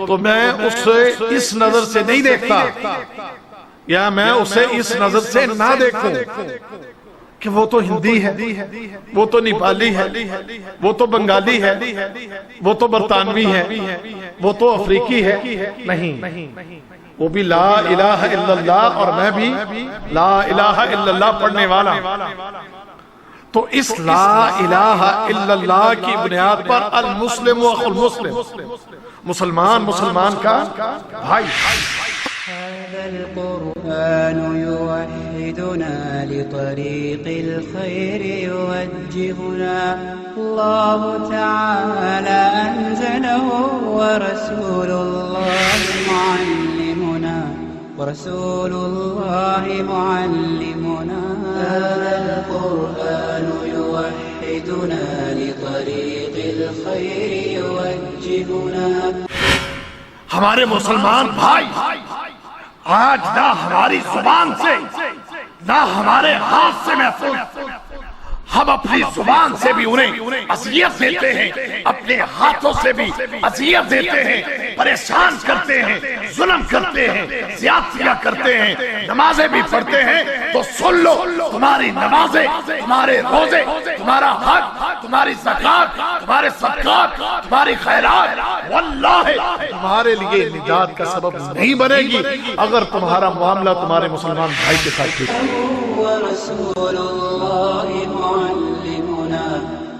تو میں اسے اس نظر سے نہیں دیکھتا، یا میں اسے اس نظر سے نہ دیکھوں کہ وہ تو ہندی ہے، وہ تو نیپالی ہے، وہ تو بنگالی ہے، وہ تو برطانوی ہے، وہ تو افریقی ہے. نہیں، وہ بھی لا الہ الا اللہ اور میں بھی لا الہ الا اللہ پڑھنے والا. تو اس لا الہ الا اللہ کی بنیاد پر المسلم اخو المسلم، مسلمان مسلمان کا بھائی. هذا القرآن يوحدنا لطريق الخير يوجهنا، الله تعالى أنزله ورسول الله معلمنا، ورسول الله معلمنا. هذا القرآن يوحدنا لطريق الخير يوجهنا. ہمارے مسلمان بھائی آج نہ ہماری زبان سے نہ ہمارے ہاتھ سے محفوظ، ہم اپنی زبان سے بھی انہیں اذیت دیتے ہیں، اپنے ہاتھوں سے بھی اذیت دیتے ہیں، پریشان کرتے ہیں، ظلم کرتے ہیں، زیادتیاں کرتے ہیں. نمازیں بھی پڑھتے ہیں تو سن لو، تمہاری نمازیں، تمہارے روزے، تمہارا حج، تمہاری زکات، تمہارے صدقات، تمہاری خیرات واللہ تمہارے لیے نجات کا سبب نہیں بنے گی اگر تمہارا معاملہ تمہارے مسلمان بھائی کے ساتھ ٹھیک ہے. ورسول الله معلمنا،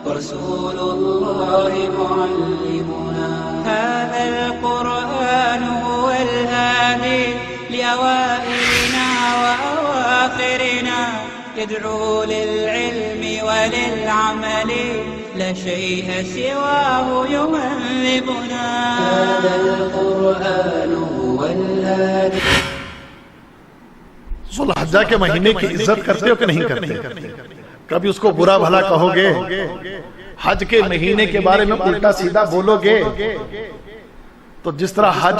ورسول الله معلمنا. هذا القرآن هو الهادي لأوائلنا وأواخرنا، يدعو للعلم وللعمل، لا شيء سواه يهذبنا. هذا القرآن هو الهادي. ذو الحجہ کے مہینے کی عزت کرتے ہو کہ نہیں کرتے؟ کبھی اس کو برا بھلا کہو گے؟ حج کے مہینے کے بارے میں الٹا سیدھا بولو گے تو جس طرح حج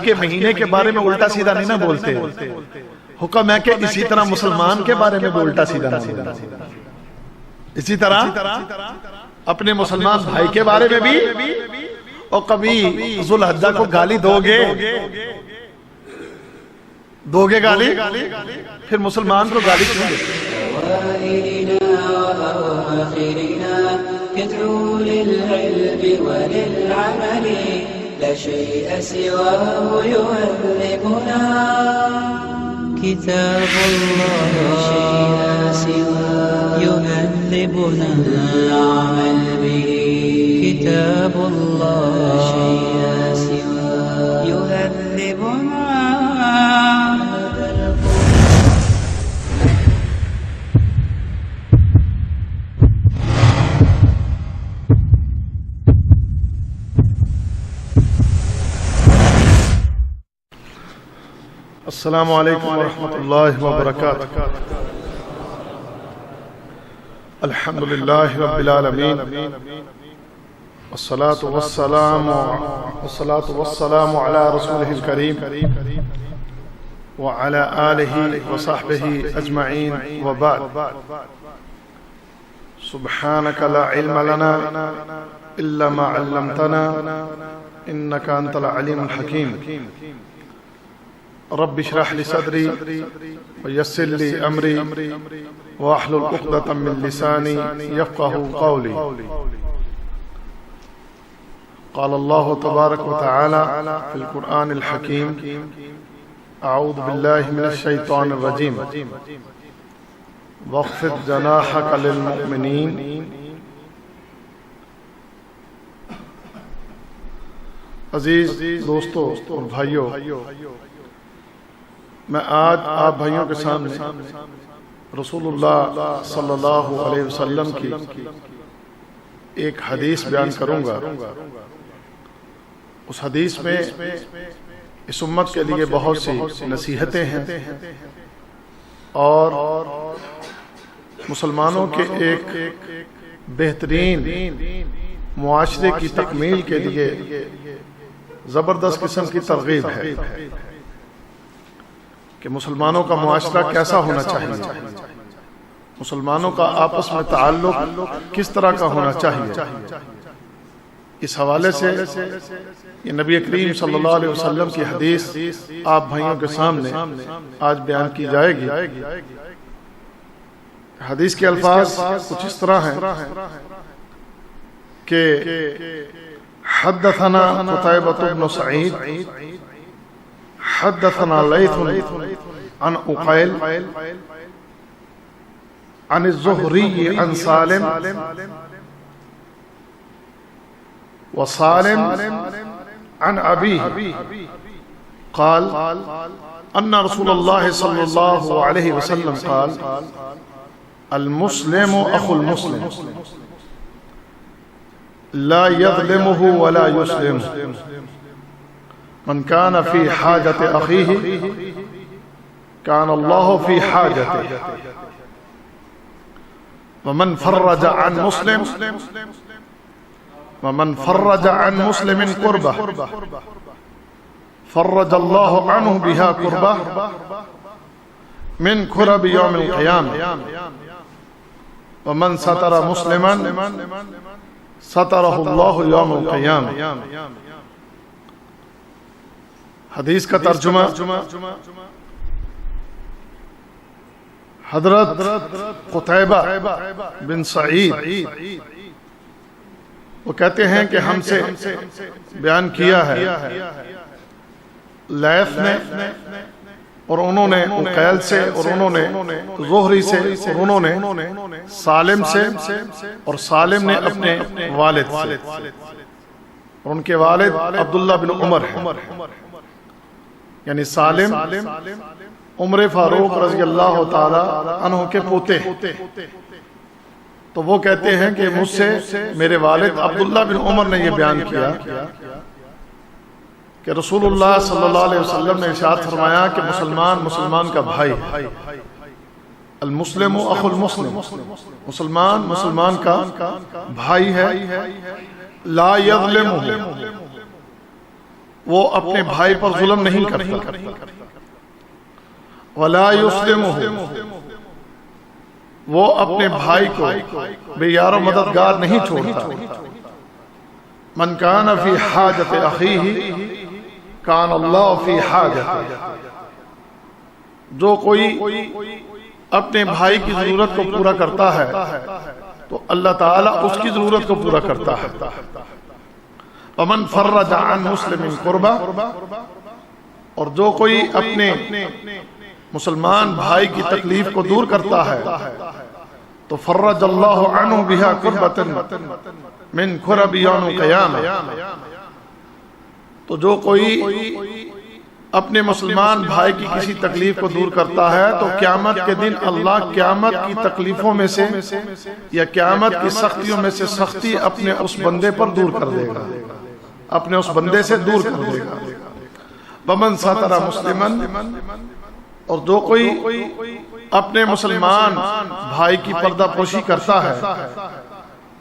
کے مہینے کے بارے میں الٹا سیدھا نہیں نہ بولتے، حکم ہے کہ اسی طرح مسلمان کے بارے میں بھی الٹا سیدھا نہ بولنا. اسی طرح اپنے مسلمان بھائی کے بارے میں بھی. اور کبھی ذو الحجہ کو گالی دو گے گالی، پھر مسلمان کو گالی کیوں دے؟ يدعو للعلم وللعمل، لا شيء سواه يهذبنا. كتاب الله لا شيء سواه يهذبنا العمل به. كتاب الله لا شيء سواه يهذبنا. السلام علیکم ورحمۃ اللہ وبرکاتہ. الحمد للہ رب العالمین، والصلاة والسلام علی رسولہ الکریم وعلی آلہ وصحبہ اجمعین، وبعد. سبحانک لا علم لنا الا ما علمتنا انک انت العلیم الحکیم. رب اشرح لي صدري ويسر لي امري واحلل عقدة من لساني يفقهوا قولي. قال الله تبارك وتعالى في القرآن الحكيم: اعوذ بالله من الشيطان الرجيم واخفض جناحك للمؤمنين. عزیز دوستو اور بھائیو، میں آج آپ بھائیوں کے سامنے رسول اللہ صلی اللہ علیہ وسلم کی ایک حدیث بیان کروں گا. اس حدیث میں اس امت کے لیے بہت سی نصیحتیں ہیں اور مسلمانوں کے ایک بہترین معاشرے کی تکمیل کے لیے زبردست قسم کی ترغیب ہے کہ مسلمانوں کا معاشرہ کیسا ہونا چاہیے، مسلمانوں کا آپس میں تعلق کس طرح کا ہونا چاہیے. اس حوالے سے یہ نبی کریم صلی اللہ علیہ وسلم کی حدیث آپ بھائیوں کے سامنے آج بیان کی جائے گی۔ حدیث کے الفاظ کچھ اس طرح ہیں کہ حدثنا قتيبة بن سعيد حدثنا ليث عن عقيل عن الزهري عن سالم وسالم عن أبيه قال أن رسول الله صلى الله عليه وسلم قال المسلم أخو المسلم لا يظلمه ولا يسلمه من كان في حاجة أخيه كان الله في حاجته ومن فرج عن مسلم كربة فرج الله عنه بها كربة من كرب يوم القيامة ومن ستر مسلما سترہ اللہ یوم القیامہ۔ حدیث کا ترجمہ، حضرت قتیبہ بن سعید وہ کہتے ہیں کہ ہم سے بیان کیا ہے لیث نے، اور انہوں نے عقیل سے، اور انہوں نے زہری سے، اور انہوں نے سالم سے، اور سالم نے اپنے والد سے، اور ان کے والد عبداللہ بن عمر ہیں، یعنی سالم عمر فاروق رضی اللہ تعالی عنہ کے پوتے۔ تو وہ کہتے ہیں کہ مجھ سے میرے والد عبداللہ بن عمر نے یہ بیان کیا کہ رسول اللہ صلی اللہ علیہ وسلم نے ارشاد فرمایا کہ مسلمان کا بھائی، المسلم اخو المسلم، مسلمان کا بھائی ہے، لا یظلمہ، وہ اپنے بھائی پر ظلم نہیں کرتا، ولا یسلمہ، وہ اپنے بھائی کو بے یار و مددگار نہیں چھوڑتا، من کان فی حاجت اخیہ کان اللہ فی حاجت، جو کوئی اپنے بھائی کی ضرورت کو پورا کرتا ہے تو اللہ تعالیٰ اس کی ضرورت کو پورا کرتا ہے۔ ومن فرج عن مسلم کربہ، اور جو کوئی اپنے مسلمان بھائی کی تکلیف کو دور کرتا ہے تو فرج اللہ عنہ بہا کربۃ من کرب یوم القیامہ، تو جو کوئی اپنے مسلمان بھائی کی کسی تکلیف کو دور کرتا ہے تو قیامت کے دن اللہ قیامت کی تکلیفوں میں سے یا قیامت کی سختیوں میں سے سختی اپنے اس بندے پر دور کر دے گا، اپنے اس بندے سے دور کر دے گا۔ ومن ستر مسلما، اور جو کوئی اپنے مسلمان بھائی کی پردہ پوشی کرتا ہے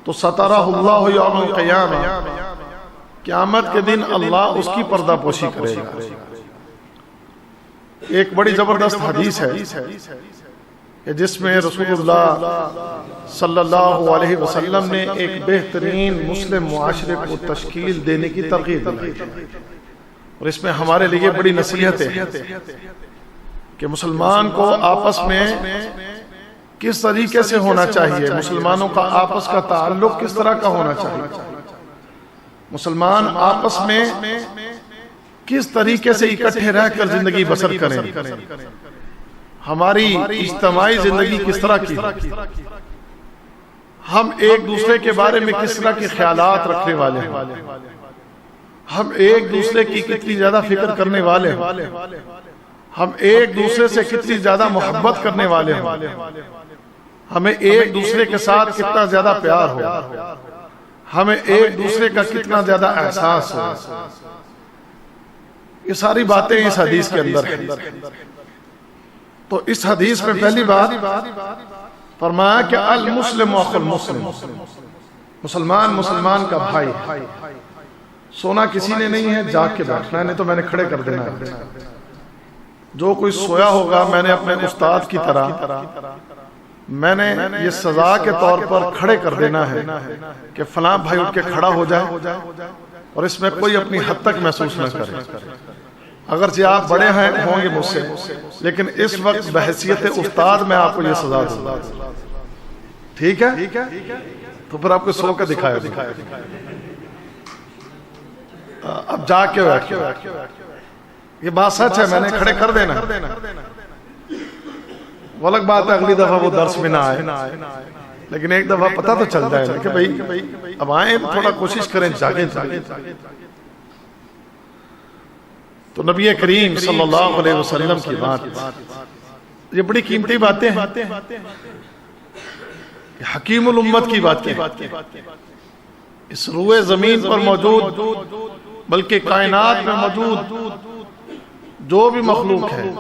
تو سترہ اللہ یوم القیامہ، قیامت کے دن اللہ اس کی پردہ پوشی کرے گا۔ ایک بڑی زبردست حدیث ہے جس میں رسول اللہ صلی اللہ علیہ وسلم نے ایک بہترین مسلم معاشرے کو تشکیل دینے کی ترغیب دی، اور اس میں ہمارے لیے بڑی نصیحت ہے کہ مسلمان کو آپس میں کس طریقے سے ہونا چاہیے، مسلمانوں کا آپس کا تعلق کس طرح کا ہونا چاہیے، مسلمان آپس میں کس طریقے سے اکٹھے رہ کر زندگی بسر کریں، ہماری اجتماعی زندگی کس طرح کی، ہم ایک دوسرے کے بارے میں کس طرح کے خیالات رکھنے والے ہیں، ہم ایک دوسرے کی کتنی زیادہ فکر کرنے والے ہیں، ہم ایک دوسرے سے کتنی زیادہ محبت کرنے والے ہیں، ہمیں ایک دوسرے کے ساتھ کتنا زیادہ پیار ہو، ہمیں ایک دوسرے کا کتنا زیادہ احساس ہو، یہ ساری باتیں اس حدیث کے اندر ہیں۔ تو اس حدیث میں پہلی بات فرمایا کہ المسلم اخو المسلم، مسلمان کا بھائی، سونا کسی نے نہیں ہے، جاگ کے بیٹھنا ہے، نہیں تو میں نے کھڑے کر دینا ہے۔ جو کوئی سویا ہوگا میں نے اپنے استاد کی طرح میں نے یہ سزا کے طور پر کھڑے کر دینا ہے کہ فلاں بھائی اٹھ کے کھڑا ہو جائے اور اس میں کوئی اپنی حد تک محسوس نہ کرے. اگرچہ آپ بڑے ہیں ہوں گے مجھ سے، لیکن اس وقت بحیثیت استاد میں آپ کو یہ سزا دوں گا. ٹھیک ہے؟ تو پھر آپ کو سو کے دکھایا. اب جا کے یہ بات سچ ہے، میں نے کھڑے کر دینا. وہ الگ بات ہے اگلی دفعہ وہ درس میں نہ آئے، لیکن ایک دفعہ پتہ تو چل جائے کہ بھائی اب آئیں تھوڑا کوشش کریں جاگیں. تو نبی کریم صلی اللہ علیہ وسلم کی بات، یہ بڑی قیمتی باتیں ہیں، حکیم الامت کی باتیں اس روئے زمین پر موجود، بلکہ کائنات میں موجود جو بھی مخلوق ہے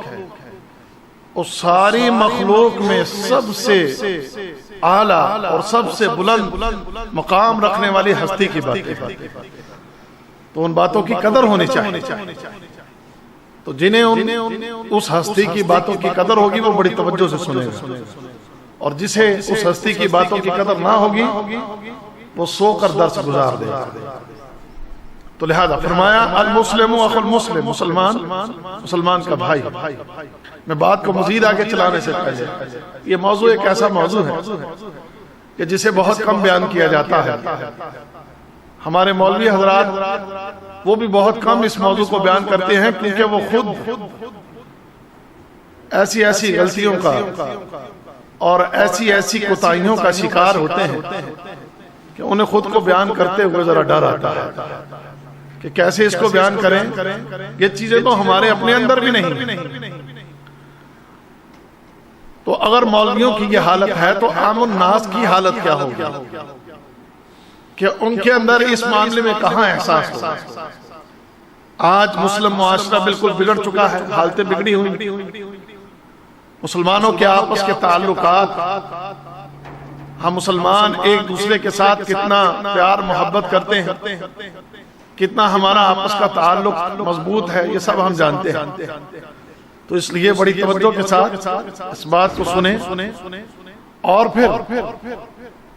اس ساری مخلوق میں سب سے اعلیٰ اور سب سے بلند مقام رکھنے والی ہستی کی باتیں. تو ان باتوں کی قدر ہونی چاہیے. تو جنہیں اس ہستی کی باتوں کی قدر ہوگی وہ بڑی توجہ سے سنے گا، اور جسے اس ہستی کی باتوں کی قدر نہ ہوگی وہ سو کر درس گزار دے. تو لہذا فرمایا المسلم اخو المسلم، مسلمان کا بھائی. میں بات کو مزید آگے چلانے سے پہلے، یہ موضوع ایک ایسا موضوع ہے کہ جسے بہت کم بیان کیا جاتا ہے. ہمارے مولوی حضرات وہ بھی بہت کم اس موضوع کو بیان کرتے ہیں، کیونکہ وہ خود ایسی غلطیوں کا اور ایسی کوتاہیوں کا شکار ہوتے ہیں کہ انہیں خود کو بیان کرتے ہوئے ذرا ڈر آتا ہے کہ کیسے اس کو بیان کریں. یہ چیزیں تو ہمارے اپنے اندر بھی نہیں. تو اگر مولویوں کی یہ حالت ہے تو عام الناس کی حالت کیا ہوگی کہ ان کے اندر اس معاملے میں کہاں احساس ہو. آج مسلم معاشرہ بالکل بگڑ چکا ہے، حالتیں بگڑی ہوئی. مسلمانوں کے آپس کے تعلقات، ہم مسلمان ایک دوسرے کے ساتھ کتنا پیار محبت کرتے ہیں، کتنا ہمارا آپس کا تعلق مضبوط ہے، یہ سب ہم جانتے ہیں. تو اس لیے بڑی توجہ کے ساتھ اس بات کو سنیں اور پھر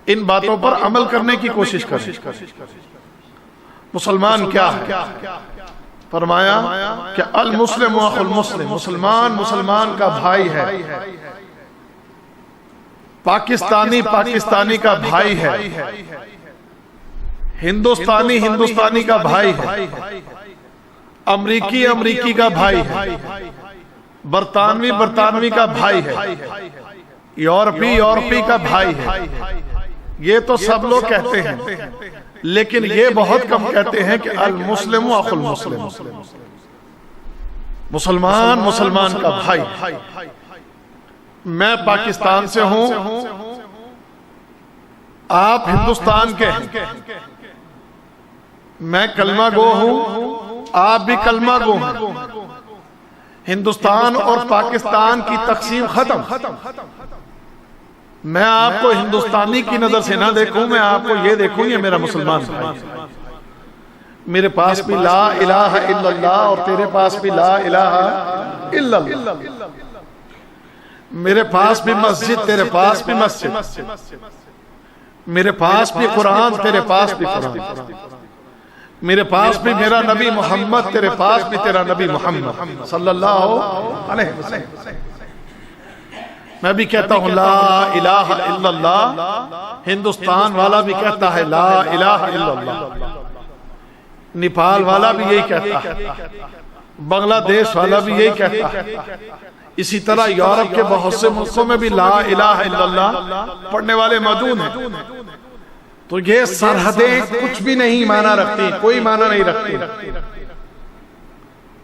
ان باتوں پر عمل کرنے کی کوشش کریں. مسلمان کیا ہے؟ فرمایا کہ المسلم اخو المسلم، مسلمان کا بھائی ہے. پاکستانی کا بھائی ہے، ہندوستانی کا بھائی ہے، امریکی کا بھائی ہے، برطانوی کا بھائی ہے، یورپی کا بھائی ہے. یہ تو سب لوگ کہتے ہیں، لیکن یہ بہت کم کہتے ہیں کہ المسلم اخو المسلم، مسلمان کا بھائی. میں پاکستان سے ہوں، آپ ہندوستان کے ہیں. میں کلمہ گو ہوں، آپ بھی کلمہ گو ہیں. ہندوستان اور پاکستان کی تقسیم ختم. میں آپ کو ہندوستانی کی نظر سے نہ دیکھوں، میں آپ کو یہ دیکھوں یہ میرا مسلمان بھائی. میرے پاس بھی لا الہ الا اللہ اور تیرے پاس بھی لا الہ الا اللہ. میرے پاس بھی مسجد، تیرے پاس بھی مسجد. میرے پاس بھی قرآن، تیرے پاس بھی قرآن. میرے پاس بھی میرا نبی محمد، تیرے پاس بھی تیرا نبی محمد صلی اللہ علیہ وسلم. میں بھی کہتا ہوں لا الہ الا اللہ، ہندوستان والا بھی کہتا ہے لا الہ الا اللہ، نیپال والا بھی یہی کہتا ہے، بنگلہ دیش والا بھی یہی کہتا ہے. اسی طرح یورپ کے بہت سے ملکوں میں بھی لا الہ الا اللہ پڑھنے والے موجود ہیں. تو یہ سرحدیں کچھ بھی نہیں معنی رکھتی، کوئی معنی نہیں رکھتی.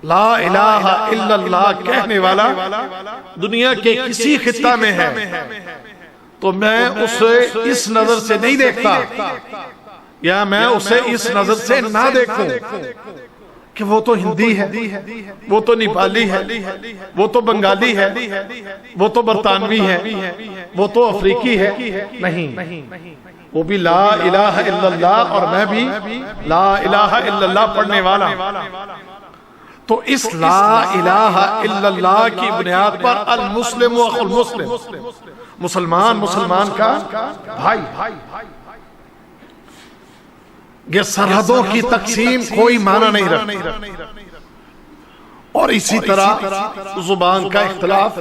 لا الہ الا اللہ کہنے والا دنیا کے کسی خطہ میں ہے تو میں اسے اس نظر سے نہیں دیکھتا، یا میں اسے اس نظر سے نہ دیکھوں کہ وہ تو ہندی ہے، وہ تو نیپالی ہے، وہ تو بنگالی ہے، وہ تو برطانوی ہے، وہ تو افریقی ہے. نہیں، وہ بھی لا الہ الا اللہ اور میں بھی لا الہ الا اللہ پڑھنے والا. تو اس لا الہ الا اللہ کی بنیاد پر المسلم اخو المسلم، مسلمان مسلمان کا بھائی، یہ سرحدوں کی تقسیم کوئی معنی نہیں رکھتا۔ اور اسی طرح زبان کا اختلاف،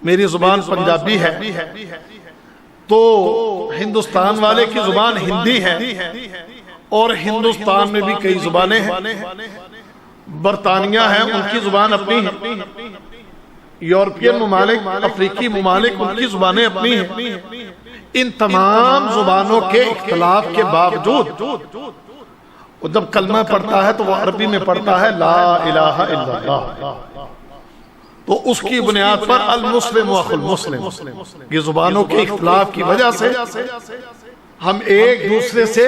میری زبان پنجابی ہے تو ہندوستان والے کی زبان ہندی ہے، اور ہندوستان میں بھی کئی زبانیں ہیں، برطانیہ ہے ان کی زبان اپنی ہے، یورپین ممالک، افریقی ممالک ان کی زبانیں اپنی ہیں۔ ان تمام زبانوں کے اختلاف کے باوجود وہ جب کلمہ پڑھتا ہے تو وہ عربی میں پڑھتا ہے لا الہ الا اللہ، تو اس کی بنیاد پر المسلم اخو المسلم۔ یہ زبانوں کے اختلاف کی وجہ سے ہم ایک دوسرے سے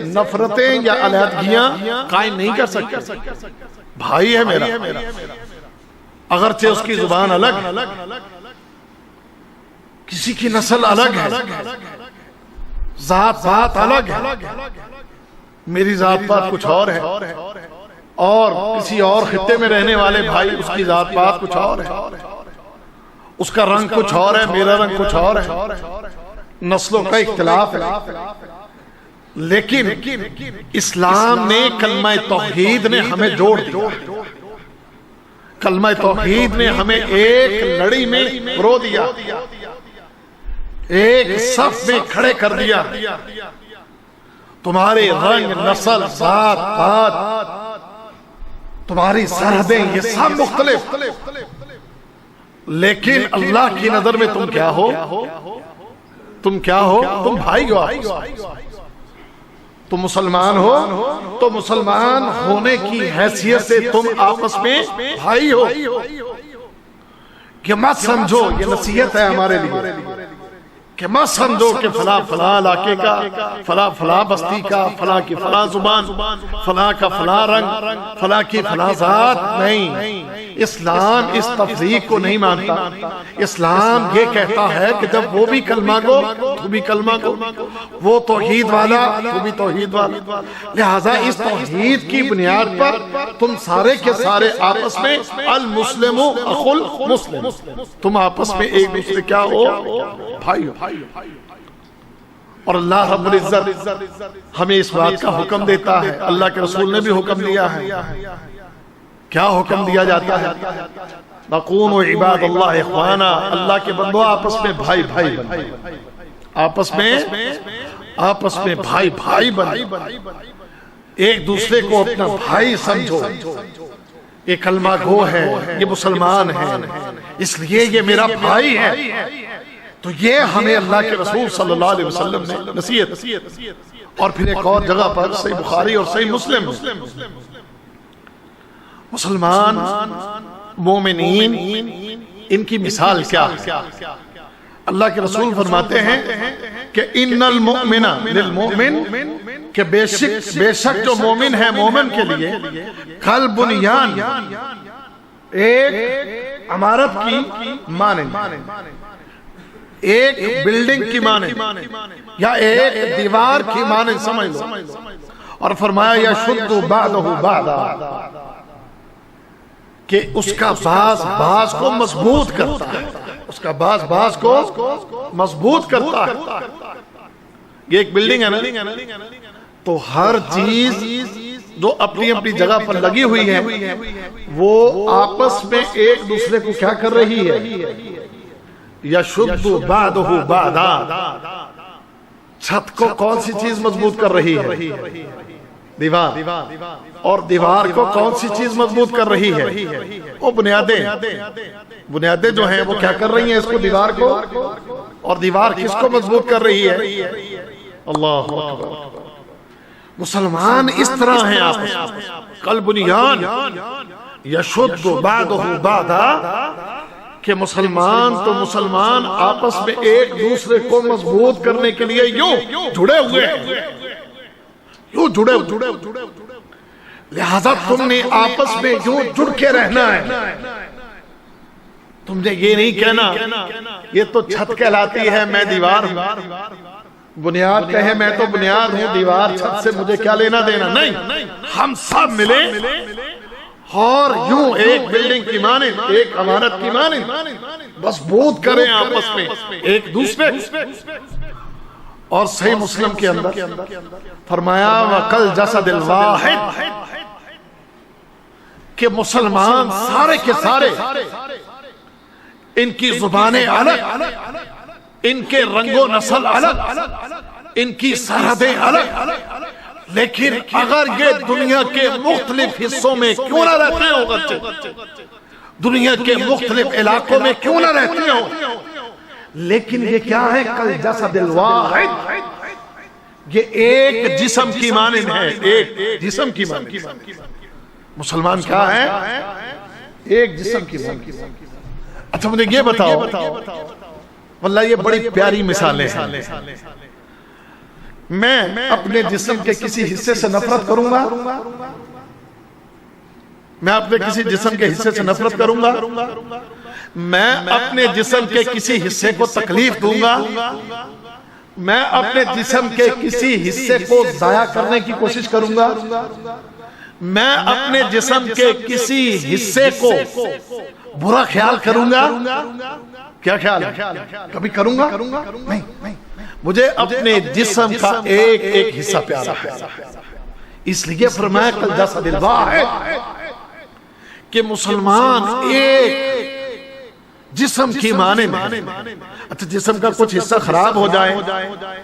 نفرتیں یا علیحدگیاں قائم نہیں کر سکتے۔ بھائی ہے میرا، اگرچہ اس کی زبان الگ، کسی کی نسل الگ ہے، ذات پات الگ ہے، میری ذات پات کچھ اور ہے، اور کسی اور خطے میں رہنے والے بھائی اس کی ذات پات کچھ اور ہے، اس کا رنگ کچھ اور ہے، میرا رنگ کچھ اور ہے، نسلوں کا اختلاف ہے۔ لیکن اسلام نے کلمہ توحید نے ہمیں جوڑ دیا، کلمہ توحید نے ہمیں ایک لڑی میں پرو دیا، ایک صف میں کھڑے کر دیا۔ تمہارے رنگ، نسل، ذات پات، تمہاری سرحدیں، یہ سب مختلف، لیکن اللہ کی نظر میں تم کیا ہو؟ تم کیا ہو؟ تم بھائی ہو، تم مسلمان ہو، تو مسلمان ہونے کی حیثیت سے تم آپس میں بھائی ہو۔ کہ مت سمجھو، یہ نصیحت ہے ہمارے لیے، کہ مت سمجھو کہ فلاں فلاں علاقے کا، فلاں فلاں بستی کا، فلاں کی فلاں زبان، فلاں کا فلاں رنگ، فلاں کی فلاں ذات۔ نہیں، اسلام اس تفریق کو نہیں مانتا۔ اسلام یہ کہتا ہے کہ جب وہ بھی کلمہ گو تو بھی کلمہ گو، وہ توحید والا تو بھی توحید والا، لہذا اس توحید کی بنیاد پر تم سارے کے سارے آپس میں المسلم اخو المسلم، تم آپس میں ایک دوسرے کیا ہو؟ بھائی ہو۔ اور اللہ رب العزت ہمیں اس بات کا حکم دیتا ہے، اللہ کے رسول نے بھی حکم دیا ہے۔ کیا حکم دیا جاتا ہے؟ وَقُونُوا عِبَادَ اللَّهِ إِخْوَانًا، اللہ کے بندوں آپس میں بھائی بھائی بن، آپس میں بھائی بھائی بن، ایک دوسرے کو اپنا بھائی سمجھو۔ یہ کلمہ گو ہے، یہ مسلمان ہے، اس لیے یہ میرا بھائی ہے۔ تو یہ ہمیں اللہ کے رسول صلی اللہ علیہ وسلم نے نصیحت۔ اور پھر ایک اور جگہ پر صحیح بخاری اور صحیح مسلم، مسلمان مومنین ان کی مثال کیا ہے؟ اللہ کے رسول فرماتے ہیں کہ ان المؤمن للمؤمن، کہ بے شک جو مومن ہے مومن کے لیے کل بنیان، ایک عمارت کی مانند، ایک بلڈنگ کی مانند، یا ایک دیوار کی مانند سمجھ لو۔ اور فرمایا یشد بعضہ بعضا، کہ اس کا بعض کو مضبوط کرتا ہے، اس کا بعض کو مضبوط کرتا ہے۔ یہ ایک بلڈنگ ہے نا، تو ہر چیز جو اپنی اپنی جگہ پر لگی ہوئی ہے وہ آپس میں ایک دوسرے کو کیا کر رہی ہے؟ یشد بعضہ بعضا۔ چھت کو کون سی چیز مضبوط کر رہی ہے؟ دیوار۔ اور دیوار کو کون سی چیز مضبوط کر رہی ہے؟ وہ بنیادیں جو ہیں وہ کیا کر رہی ہیں اس کو، دیوار کو۔ اور دیوار کس کو مضبوط کر رہی ہے؟ اللہ اکبر۔ مسلمان اس طرح ہیں آپس میں، کل بنیان یشد بعضہ بعضا، کہ مسلمان تو مسلمان آپس میں ایک دوسرے کو مضبوط کرنے کے لیے یوں جڑے ہوئے ہیں، یوں جڑے ہوئے۔ لہذا تم نے آپس میں یوں جڑ کے رہنا ہے۔ تم نے یہ نہیں کہنا یہ تو چھت کہلاتی ہے میں دیوار ہوں، بنیاد کہے میں تو بنیاد ہوں، دیوار چھت سے مجھے کیا لینا دینا۔ نہیں، ہم سب ملے، اور یوں ایک بلڈنگ کی مانند، ایک عمارت کی مانند مضبوط کریں آپس میں ایک دوسرے۔ اور صحیح مسلم کے اندر فرمایا وَقَلْ جَسَدِ الْوَاحِدِ، کہ مسلمان سارے کے سارے ان کی زبانیں الگ، ان کے رنگ و نسل الگ، ان کی سرحدیں الگ، لیکن اگر یہ دنیا کے مختلف حصوں میں کیوں نہ رہتے ہوں، دنیا کے مختلف علاقوں میں کیوں نہ رہتے ہوں، لیکن یہ کیا ہے؟ کل جسد الواحد، یہ ایک جسم کی مانند ہے، ایک جسم کی مانند۔ مسلمان کیا ہے؟ ایک جسم کی مانند۔ اچھا مجھے یہ بتاؤ، واللہ یہ بڑی پیاری مثالیں ہیں، میں اپنے جسم کے کسی حصے سے نفرت کروں گا؟ میں اپنے کسی جسم کے حصے سے نفرت کروں گا؟ میں اپنے جسم کے کسی حصے کو تکلیف دوں گا؟ میں اپنے جسم کے کسی حصے کو ضائع کرنے کی کوشش کروں گا؟ میں اپنے جسم کے کسی حصے کو برا خیال کروں گا؟ کیا خیال ہے؟ کبھی کروں گا؟ نہیں۔ مجھے اپنے جسم کا ایک ایک حصہ پیارا ہے، اس لیے فرمایا کل جسد الواحد کہ مسلمان ایک جسم کی مانند ہے۔ اچھا جسم کا کچھ حصہ خراب ہو جائے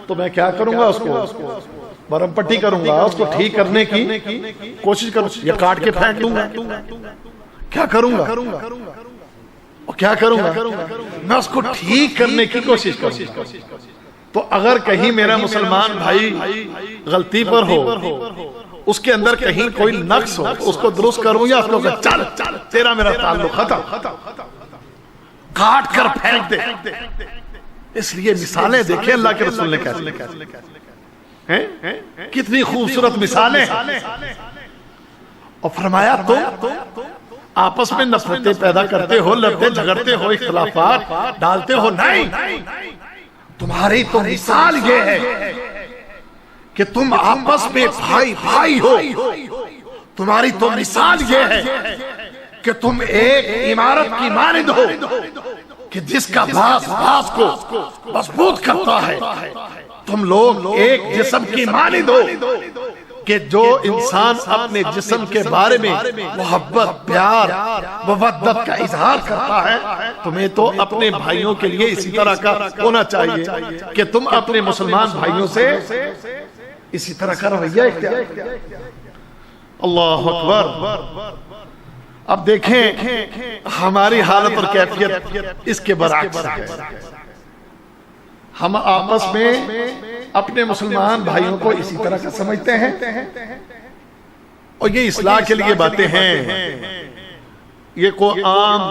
تو میں کیا کروں گا؟ اس کو برم پٹی کروں گا، اس کو ٹھیک کرنے کی کوشش کروں، یا کاٹ کے پھینک دوں گا؟ کیا کروں گا؟ کیا کروں گا؟ میں اس کو ٹھیک کرنے کی کوشش کروں گا۔ تو اگر کہیں میرا مسلمان بھائی غلطی پر ہو، اس کے اندر کہیں کوئی نقص ہو، اس کو درست کروں یا اس کو چل تیرا میرا تعلق ختم، کاٹ کر پھینک دے۔ اس لیے مثالیں دیکھیں اللہ کے رسول نے کیسے، کتنی خوبصورت مثالیں ہیں۔ اور فرمایا تم آپس میں نفرتیں پیدا کرتے ہو، لڑتے جھگڑتے ہو، اختلافات ڈالتے ہو، نہیں، تمہاری تو مثال یہ ہے کہ تم آپس میں بھائی بھائی ہو۔ تمہاری تو مثال یہ ہے کہ تم ایک عمارت کی مانند ہو کہ جس کا باس باس کو مضبوط کرتا ہے۔ تم لوگ ایک جسم کی مانند ہو کہ جو انسان اپنے جسم کے بارے میں محبت، پیار، مودت کا اظہار کرتا ہے، تمہیں تو اپنے بھائیوں کے لیے اسی طرح کا ہونا چاہیے کہ تم اپنے مسلمان بھائیوں سے اسی طرح کا رویہ اختیار کرو۔ اللہ اکبر۔ اب دیکھیں ہماری حالت اور کیفیت اس کے برعکس ہے۔ ہم آپس میں اپنے مسلمان بھائیوں کو اسی طرح کا سمجھتے ہیں، اور یہ اصلاح کے لیے باتیں ہیں، یہ کوئی عام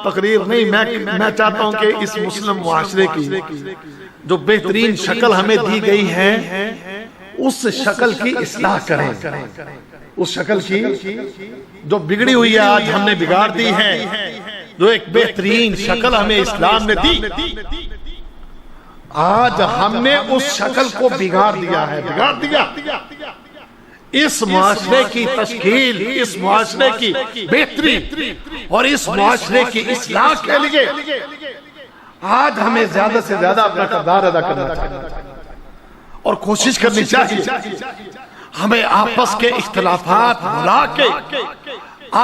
تقریر نہیں۔ میں چاہتا ہوں کہ اس مسلم معاشرے کی جو بہترین شکل ہمیں دی گئی ہے، اس شکل کی اصلاح کریں۔ اس شکل کی جو بگڑی ہوئی ہے آج ہم نے بگاڑ دی ہے، جو ایک بہترین شکل ہمیں اسلام نے دی، آج ہم نے اس شکل کو بگاڑ دیا ہے، بگاڑ دیا۔ اس معاشرے کی تشکیل، اس معاشرے کی بہتری اور اس معاشرے کی اصلاح کے لیے آج ہمیں زیادہ سے زیادہ اپنا کردار ادا کرنا چاہیے اور کوشش کرنی چاہیے۔ ہمیں آپس کے اختلافات بھلا کے،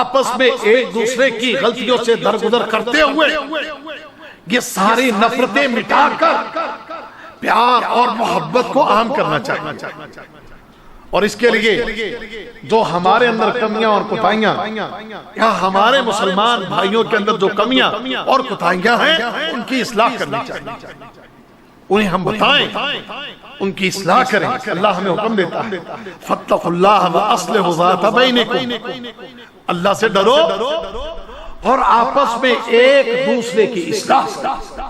آپس میں ایک دوسرے کی غلطیوں سے درگزر کرتے ہوئے یہ ساری نفرتیں مٹا کر پیار اور محبت کو عام کرنا چاہیے۔ اور اس کے لیے جو ہمارے اندر کمیاں اور کوتاہیاں، یا ہمارے مسلمان بھائیوں کے اندر جو کمیاں اور کوتاہیاں ہیں، ان کی اصلاح کرنی چاہیے، انہیں ہم بتائیں، ان کی اصلاح کریں۔ اللہ ہمیں حکم دیتا ہے فَاتَّقُوا اللَّهَ وَأَصْلِحُوا ذَاتَ بَيْنِكُمْ، اللہ سے ڈرو اور آپس میں ایک دوسرے کی اصلاح کرو۔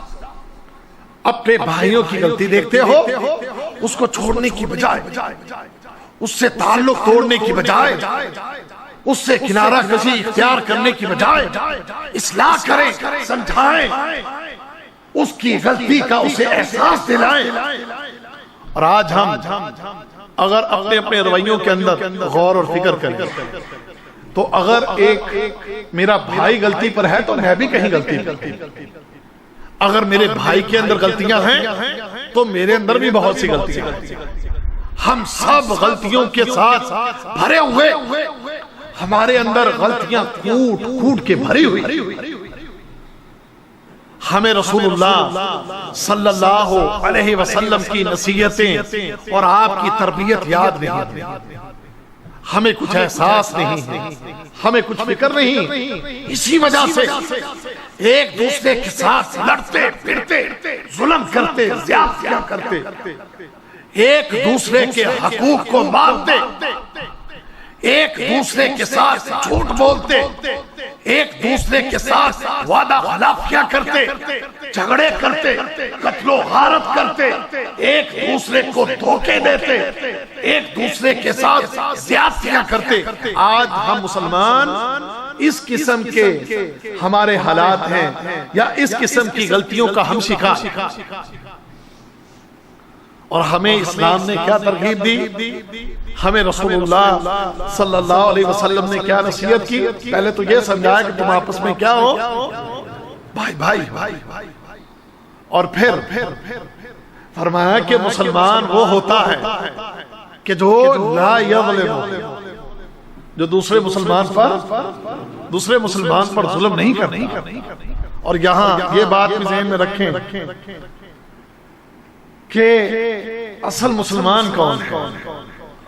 اپنے بھائیوں کی غلطی دیکھتے ہو، اس کو چھوڑنے کی بجائے، اس سے تعلق توڑنے کی بجائے، اس سے کنارہ کشی اختیار کرنے کی بجائے اصلاح کریں، سمجھائیں، اس کی غلطی کا اسے احساس دلائیں۔ اور آج ہم اگر اپنے اپنے رویوں کے اندر غور اور فکر کریں، تو اگر ایک میرا بھائی غلطی پر ہے تو میں بھی کہیں غلطی کرتی ہوں. اگر میرے بھائی کے اندر غلطیاں ہیں تو میرے اندر بھی بہت سی غلطیاں ہیں. ہم سب غلطیوں کے ساتھ بھرے ہوئے, ہمارے اندر غلطیاں کوٹ کوٹ کے بھری ہوئی. ہمیں رسول اللہ صلی اللہ علیہ وسلم کی نصیحتیں اور آپ کی تربیت یاد نہیں آتی. ہمیں کچھ احساس نہیں ہے, ہمیں کچھ فکر نہیں. اسی وجہ سے ایک دوسرے کے ساتھ لڑتے پھرتے, ظلم کرتے, زیادتیاں کرتے, ایک دوسرے کے حقوق کو مانتے, ایک دوسرے کے ساتھ جھوٹ بولتے, ایک دوسرے کے ساتھ وعدہ خلافیاں کرتے, جھگڑے کرتے, قتل و غارت کرتے, ایک دوسرے کو دھوکے دیتے, ایک دوسرے کے ساتھ زیادتیاں کرتے. آج ہم مسلمان اس قسم کے ہمارے حالات ہیں یا اس قسم کی غلطیوں کا ہم شکار. اور ہمیں اسلام نے کیا ترغیب دی, ہمیں رسول اللہ صلی اللہ علیہ وسلم نے کیا نصیحت کی. پہلے تو یہ سمجھایا کہ تم آپس میں کیا ہو, بھائی بھائی. اور پھر فرمایا کہ مسلمان وہ ہوتا ہے کہ جو لا یظلم, جو دوسرے مسلمان پر ظلم نہیں کرتا. اور یہاں یہ بات بھی ذہن میں رکھیں کہ اصل مسلمان کون ہے.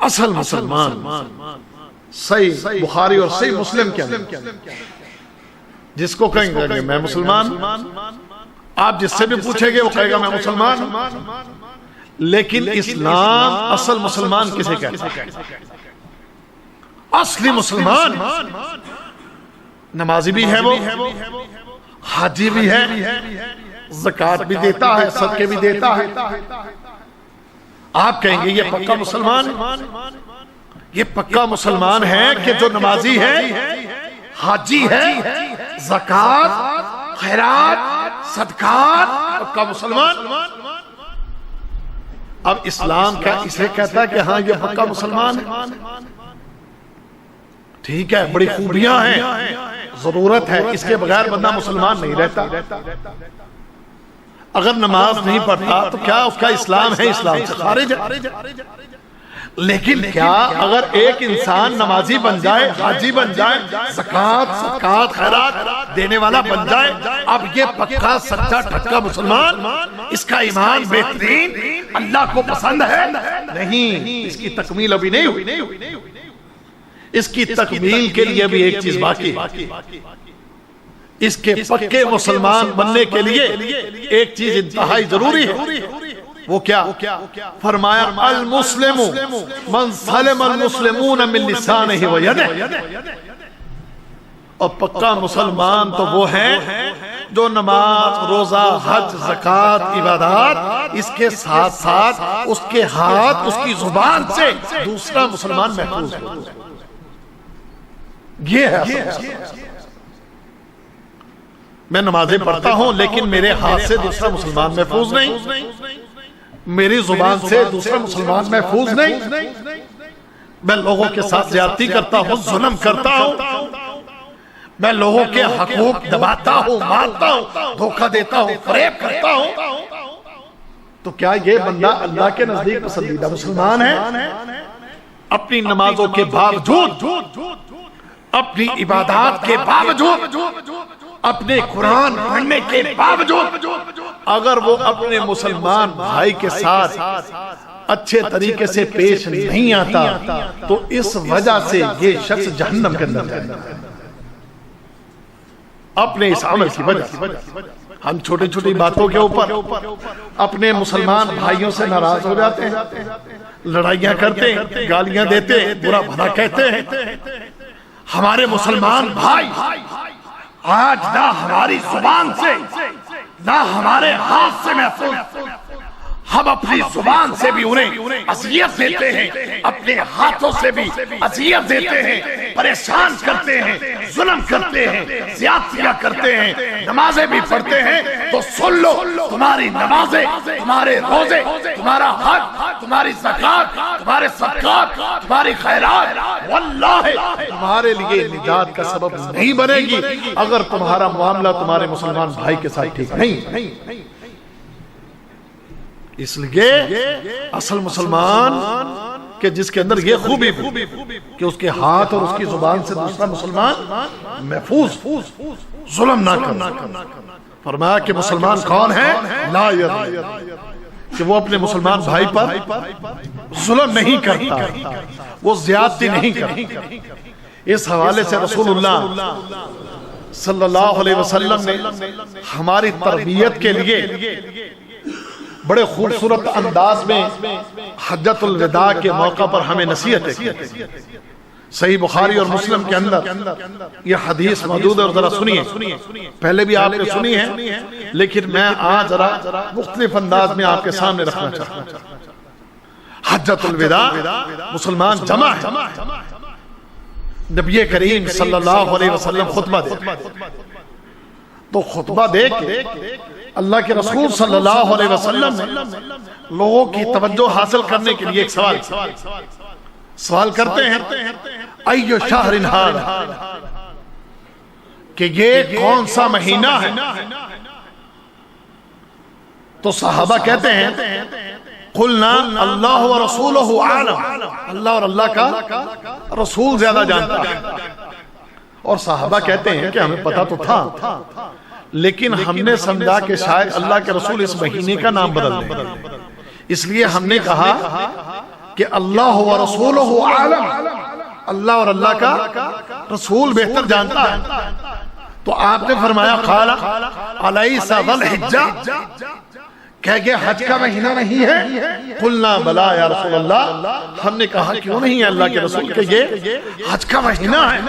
اصل مسلمان صحیح بخاری اور صحیح مسلم کے اندر جس کو کہیں گے میں مسلمان, آپ جس سے بھی پوچھیں گے وہ کہے گا میں مسلمان ہوں. لیکن اسلام اصل مسلمان کسے کہتا ہے؟ اصلی مسلمان نمازی بھی ہے, وہ حاجی بھی ہے, زکات بھی دیتا ہے, صدقے بھی دیتا ہے. آپ کہیں گے یہ پکا مسلمان, یہ پکا مسلمان ہے کہ جو نمازی ہے, حاجی ہے, زکات, خیرات, صدقات, پکا مسلمان. اب اسلام کا اسے کہتا ہے کہ ہاں یہ پکا مسلمان ہے. ٹھیک ہے, بڑی خوبیاں ہیں, ضرورت ہے, اس کے بغیر بندہ مسلمان نہیں رہتا. اگر نماز نہیں پڑھتا تو کیا اس کا اسلام ہے, اسلام سے خارج ہے. لیکن کیا اگر ایک انسان نمازی بن جائے, حاجی بن جائے, زکات, صدقات, خیرات دینے والا بن جائے, اب یہ پکا سچا ٹھکا مسلمان, اس کا ایمان بہترین, اللہ کو پسند ہے؟ نہیں, اس کی تکمیل ابھی نہیں ہوئی. اس کی تکمیل کے لیے بھی ایک چیز باقی ہے. اس کے پکے مسلمان بننے کے لیے ایک چیز انتہائی ضروری ہے. وہ کیا؟ فرمایا المسلم من سلم المسلمون من لسانہ و یدہ. اور پکا مسلمان تو وہ ہے جو نماز, روزہ, حج, زکات, عبادات, اس کے ساتھ ساتھ اس کے ہاتھ, اس کی زبان سے دوسرا مسلمان محفوظ ہو. یہ ہے میں نمازیں پڑھتا ہوں لیکن میرے ہاتھ سے دوسرا مسلمان محفوظ نہیں, میری زبان سے دوسرا مسلمان محفوظ نہیں, میں لوگوں کے ساتھ زیادتی کرتا ہوں, ظلم کرتا ہوں, میں لوگوں کے حقوق دباتا ہوں, مارتا ہوں, دھوکہ دیتا ہوں, فریب کرتا ہوں. تو کیا یہ بندہ اللہ کے نزدیک پسندیدہ مسلمان ہے؟ اپنی نمازوں کے باوجود, اپنی عبادات کے باوجود, اپنے قرآن پڑھنے کے باوجود اگر وہ اپنے مسلمان بھائی کے ساتھ اچھے طریقے سے پیش نہیں آتا تو اس وجہ سے یہ شخص جہنم کے اندر جائے گا. اپنے اس عمل کی وجہ سے ہم چھوٹی چھوٹی باتوں کے اوپر اپنے مسلمان بھائیوں سے ناراض ہو جاتے ہیں, لڑائیاں کرتے ہیں, گالیاں دیتے ہیں, برا بھلا کہتے ہیں. ہمارے مسلمان بھائی آج نہ ہماری زبان سے نہ ہمارے ہاتھ سے محفوظ, ہم اپنی زبان سے بھی انہیں اذیت دیتے ہیں, اپنے ہاتھوں سے بھی اذیت دیتے ہیں, پریشان کرتے ہیں, ظلم کرتے ہیں, زیادتیاں کرتے ہیں. نمازیں بھی پڑھتے ہیں تو سن لو, تمہاری نمازیں, تمہارے روزے, تمہارا حج تمہاری زکات، تمہارے صدقات، تمہاری خیرات واللہ تمہارے لیے نجات کا سبب نہیں بنے گی اگر تمہارا معاملہ تمہارے مسلمان بھائی کے ساتھ ٹھیک نہیں۔ اس لیے اصل مسلمان کہ جس کے اندر یہ خوبی کہ اس کے ہاتھ اور اس کی زبان سے دوسرا مسلمان محفوظ، ظلم نہ کرنا۔ فرمایا کہ مسلمان کون ہے؟ لا یظلم، کہ وہ اپنے مسلمان بھائی پر ظلم نہیں کرتا، وہ زیادتی نہیں کرتا۔ اس حوالے سے رسول اللہ صلی اللہ علیہ وسلم نے ہماری تربیت کے لیے بڑے خوبصورت انداز میں حجۃ الوداع کے موقع پر ہمیں نصیحتیں کی۔ صحیح بخاری اور مسلم کے اندر یہ حدیث موجود ہے، اور ذرا سنیے، پہلے بھی آپ نے سنی ہے لیکن میں آج ذرا مختلف انداز میں آپ کے سامنے رکھنا چاہتا ہوں۔ حجۃ الوداع مسلمان جمع ہے، نبی کریم صلی اللہ علیہ وسلم خطبہ دے، تو خطبہ دے کے اللہ کے رسول صلی اللہ علیہ وسلم نے لوگوں کی توجہ حاصل کرنے کے لیے ایک سوال کرتے ہیں، ایو شہر ھذا، کہ یہ کون سا مہینہ ہے؟ تو صحابہ کہتے ہیں قلنا اللہ ورسولہ اعلم، اللہ اور اللہ کا رسول زیادہ جانتا ہے۔ اور صحابہ کہتے ہیں کہ ہمیں پتہ تو تھا لیکن ہم نے سمجھا کہ شاید اللہ کے رسول اس مہینے کا نام بدل دیں، اس لیے ہم نے کہا کہ اللہ ورسولہ اعلم، اللہ اور اللہ کا رسول بہتر جانتا ہے۔ تو آپ نے فرمایا قال الیس ذو الحجہ، کہ یہ حج کا مہینہ نہیں ہے؟ قلنا بلا یا رسول اللہ، ہم نے کہا کیوں نہیں ہے اللہ کے رسول، کہ یہ حج کا مہینہ ہے۔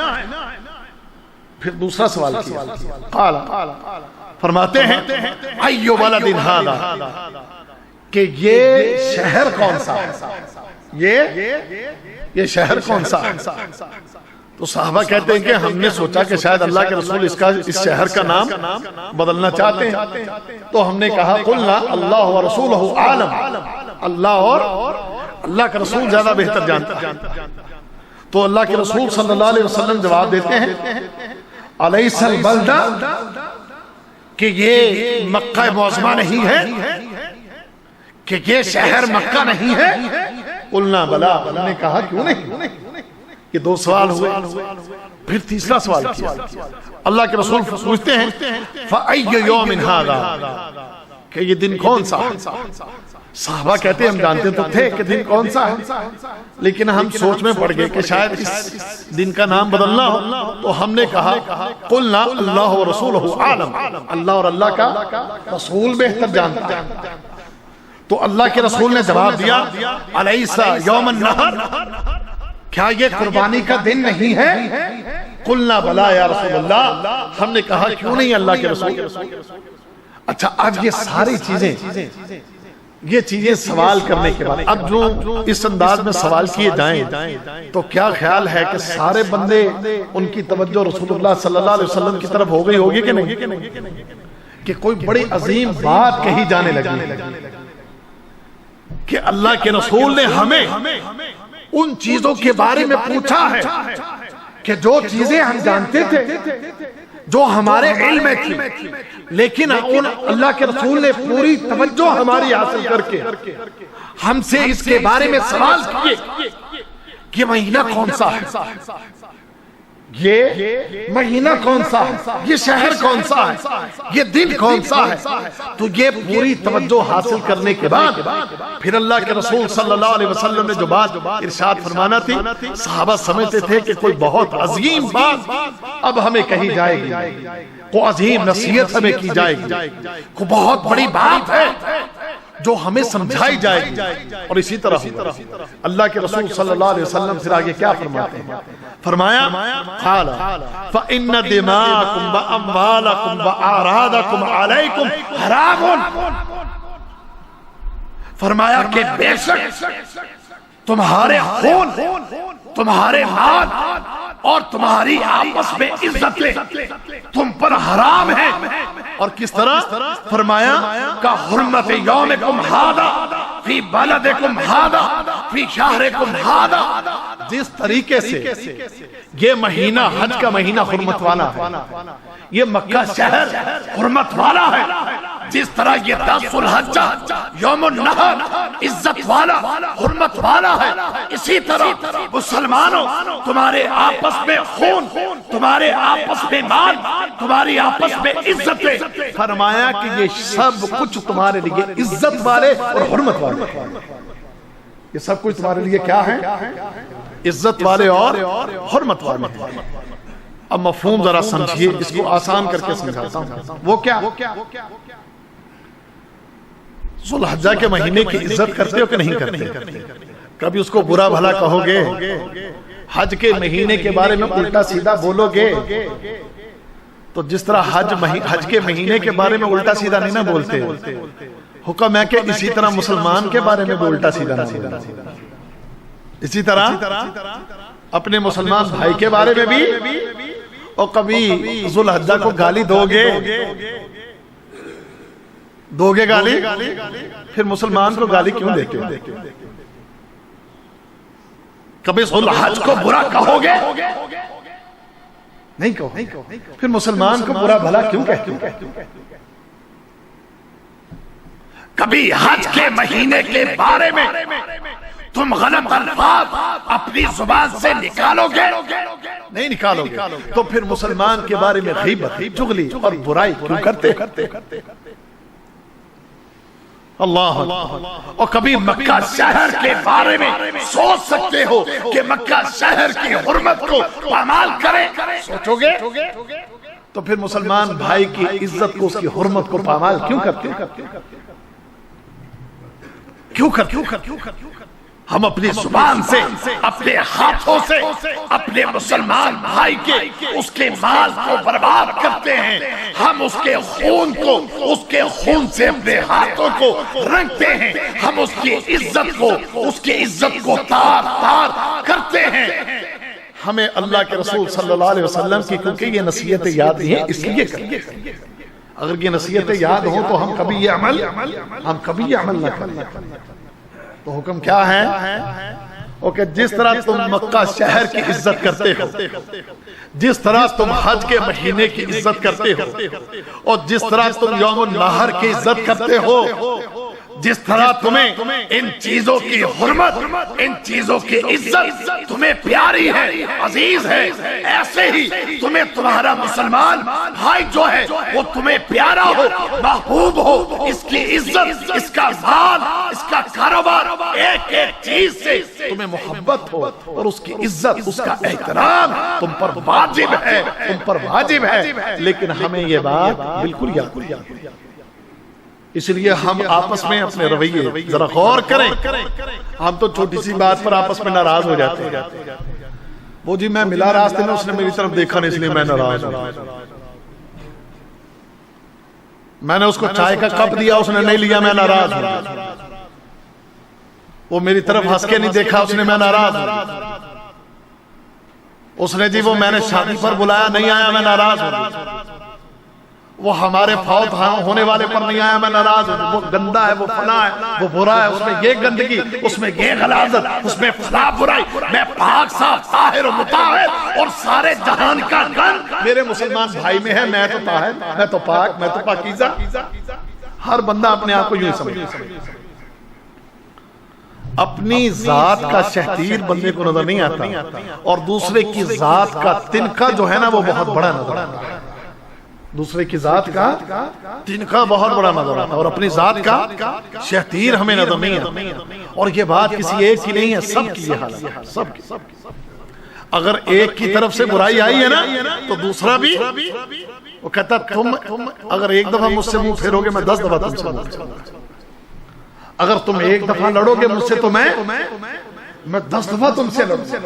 پھر دوسرا سوال کیا، قال، فرماتے ہیں ایو بلد ھذا، کہ یہ شہر کون سا ہے، یہ شہر کون سا ہے؟ تو صحابہ کہتے ہیں کہ ہم نے سوچا کہ شاید اللہ کے رسول اس شہر کا نام بدلنا چاہتے ہیں، تو ہم نے کہا قلنا اللہ ورسولہ اعلم، اللہ اور اللہ کا رسول زیادہ بہتر جانتا ہے۔ تو اللہ کے رسول صلی اللہ علیہ وسلم جواب دیتے ہیں الیس البلدہ، کہ یہ مکہ معظمہ نہیں ہے، کہ یہ شہر مکہ نہیں ہے؟ قلنا بلا، ہم نے کہا کیوں نہیں۔ یہ دو سوال ہوئے، پھر تیسرا سوال کیا، اللہ کے رسول پوچھتے ہیں فَأَيُّ يَوْمٍ هَذَا، کہ یہ دن کون سا ہے؟ صحابہ کہتے ہیں ہم جانتے تو تھے کہ دن کون سا ہے، لیکن ہم سوچ میں پڑ گئے کہ شاید اس دن کا نام بدلنا ہو، تو ہم نے کہا قلنا اللہ ورسولہ اعلم، اللہ اور اللہ کا رسول بہتر جانتا ہے۔ تو اللہ کے رسول نے جواب دیا الیس یوم النحر، کیا یہ قربانی کا دن نہیں ہے؟ قلنا بلا یا رسول اللہ، ہم نے کہا کیوں نہیں اللہ کے رسول۔ اچھا، اب یہ ساری چیزیں سوال کرنے کے بعد، اب جو اس انداز میں سوال کیے جائیں تو کیا خیال ہے کہ سارے بندے ان کی توجہ رسول اللہ صلی اللہ علیہ وسلم کی طرف ہو گئی ہوگی کہ نہیں؟ کہ کوئی بڑی عظیم بات کہی جانے لگی کہ اللہ کے رسول نے ہمیں ان چیزوں کے بارے میں پوچھا ہے کہ جو چیزیں ہم جانتے تھے، جو ہمارے علم میں تھی، لیکن اللہ کے رسول نے پوری توجہ ہماری حاصل کر کے ہم سے اس کے بارے میں سوال کیے کہ مہینہ کون سا ہے، یہ مہینہ کون سا ہے، یہ شہر کون سا ہے، یہ دن کون سا ہے۔ تو یہ پوری توجہ حاصل کرنے کے بعد پھر اللہ کے رسول صلی اللہ علیہ وسلم نے جو بات ارشاد فرمانا تھی، صحابہ سمجھتے تھے کہ کوئی بہت عظیم بات اب ہمیں کہی جائے گی، کوئی عظیم نصیحت ہمیں کی جائے گی، کوئی بہت بڑی بات ہے جو ہمیں سمجھائی جائے گی۔ اور اسی طرح اللہ کے رسول صلی اللہ علیہ وسلم پھر آگے کیا فرماتے ہیں؟ فرمایا قال فإن دماءكم وأموالكم وأعراضكم عليكم حرام، فرمایا کہ بے شک تمہارے خون، تمہارے مال اور تمہاری آپس میں عزتیں تم پر حرام ہیں۔ اور کس طرح؟ فرمایا کا حرمت یومکم ھذا، فی بلدکم ھذا فی شہرکم ھذا، جس طریقے سے یہ مہینہ حج کا مہینہ حرمت والا ہے، یہ مکہ شہر حرمت والا ہے، جس طرح یہ 10 ذو الحجہ یوم النحر عزت والا حرمت والا ہے، اسی طرح مسلمانوں تمہارے آپس میں خون، تمہارے آپس میں مال، تمہاری آپس میں عزت ہے۔ فرمایا کہ یہ سب کچھ تمہارے لیے عزت والے اور حرمت والے، یہ سب کچھ تمہارے لیے کیا ہے؟ عزت والے اور حرمت والے۔ اب مفہوم ذرا سمجھیے، اس کو آسان کر کے سمجھاتا ہوں۔ وہ کیا؟ ذو الحجہ کے مہینے کی عزت کرتے ہو کہ نہیں کرتے؟ کبھی اس کو برا بھلا کہو گے؟ حج کے مہینے کے بارے میں الٹا سیدھا بولو گے تو جس طرح حج کے مہینے کے بارے میں الٹا سیدھا نہیں نہ بولتے، حکم ہے کہ اسی طرح مسلمان کے بارے میں بھی الٹا سیدھا نہ بولنا۔ اسی طرح اپنے مسلمان بھائی کے بارے میں بھی، اور کبھی ذو الحجہ کو گالی دو گے گالی، پھر مسلمان کو گالی کیوں دیتے ہو؟ کبھی ذو الحج کو برا کہو گے؟ نہیں کہو، پھر مسلمان کو برا بھلا کیوں کہتے ہو؟ کبھی حج کے مہینے کے بارے میں تم غلط الفاظ اپنی زبان سے نکالو گے؟ نہیں نکالو گے تو پھر مسلمان کے بارے میں غیبت، چغلی اور برائی کیوں کرتے؟ اللہ۔ اور کبھی مکہ شہر کے بارے میں سوچ سکتے ہو کہ مکہ شہر کی حرمت کو پامال کرے؟ سوچو گے تو پھر مسلمان بھائی کی عزت کو، اس کی حرمت کو پامال کیوں کرتے؟ کیوں کرتے؟ ہم اپنی زبان سے، اپنے ہاتھوں سے اپنے مسلمان بھائی کے اس کے مال کو برباد کرتے ہیں، ہم اس کے خون کو، اس کے خون سے اپنے ہاتھوں کو رنگتے ہیں، ہم اس کی عزت کو، اس کی عزت کو تار تار کرتے ہیں۔ ہمیں اللہ کے رسول صلی اللہ علیہ وسلم کی کیونکہ یہ نصیحتیں یاد نہیں ہیں، اس لیے کرتے ہیں۔ اگر یہ نصیحتیں یاد ہوں تو ہم کبھی یہ عمل نہ کریں۔ تو حکم کیا ہے؟ کہ جس طرح تم مکہ شہر کی عزت کرتے ہو، جس طرح تم حج کے مہینے کی عزت کرتے ہو، اور جس طرح تم یوم النحر کی عزت کرتے ہو، جس طرح تمہیں ان چیزوں کی حرمت، ان چیزوں کی عزت تمہیں پیاری ہے، عزیز ہے، ایسے ہی تمہیں تمہارا مسلمان بھائی جو ہے وہ تمہیں پیارا ہو، محبوب ہو، اس کی عزت، اس کا مال، اس کا کاروبار، ایک ایک چیز سے تمہیں محبت ہو اور اس کی عزت، اس کا احترام تم پر واجب ہے، لیکن ہمیں یہ بات بالکل یاد نہیں۔ اس لیے ہم آپس میں اپنے رویے ذرا غور کریں۔ ہم تو چھوٹی سی بات پر آپس میں ناراض ہو جاتے ہیں۔ وہ جی میں ملا راستے میں، اس نے میری طرف دیکھا نہیں، اس لیے میں ناراض ہوں۔ میں نے اس کو چائے کا کپ دیا، اس نے نہیں لیا، میں ناراض ہوں۔ وہ میری طرف ہنس کے نہیں دیکھا، اس نے، میں ناراض ہوں۔ اس نے جی وہ میں نے شادی پر بلایا، نہیں آیا، میں ناراض ہوں۔ وہ ہمارے فوت ہونے والے پر نہیں آیا، میں ناراض ہوں۔ وہ گندا ہے، وہ فنا ہے، وہ برا ہے، اس میں یہ گندگی، اس میں یہ غلاظت، اس میں فلاں برائی، میں پاک صاف طاہر و مطہر اور سارے جہان کا گند میرے مسلمان بھائی میں ہے۔ میں تو طاہر، میں تو پاک، میں تو پاکیزہ۔ ہر بندہ اپنے آپ کو یوں سمجھے۔ اپنی ذات کا شہتیر بندے کو نظر نہیں آتا، اور دوسرے کی ذات کا تنکا جو ہے نا وہ بہت بڑا نظر آتا ہے۔ دوسرے کی ذات کا تنکا بہت بڑا نظر آتا ہے، اور اپنی ذات کا شہتیر ہمیں نظر نہیں آتا۔ اور یہ بات کسی ایک کی نہیں ہے، سب کی یہ حالت ہے، سب کی۔ اگر ایک کی طرف سے برائی آئی ہے نا تو دوسرا بھی وہ کہتا تم اگر ایک دفعہ مجھ سے منہ پھیرو گے میں 10 دفعہ تم سے منہ پھیروں گا۔ اگر تم ایک دفعہ لڑو گے مجھ سے تو میں 10 دفعہ تم سے لڑوں گا۔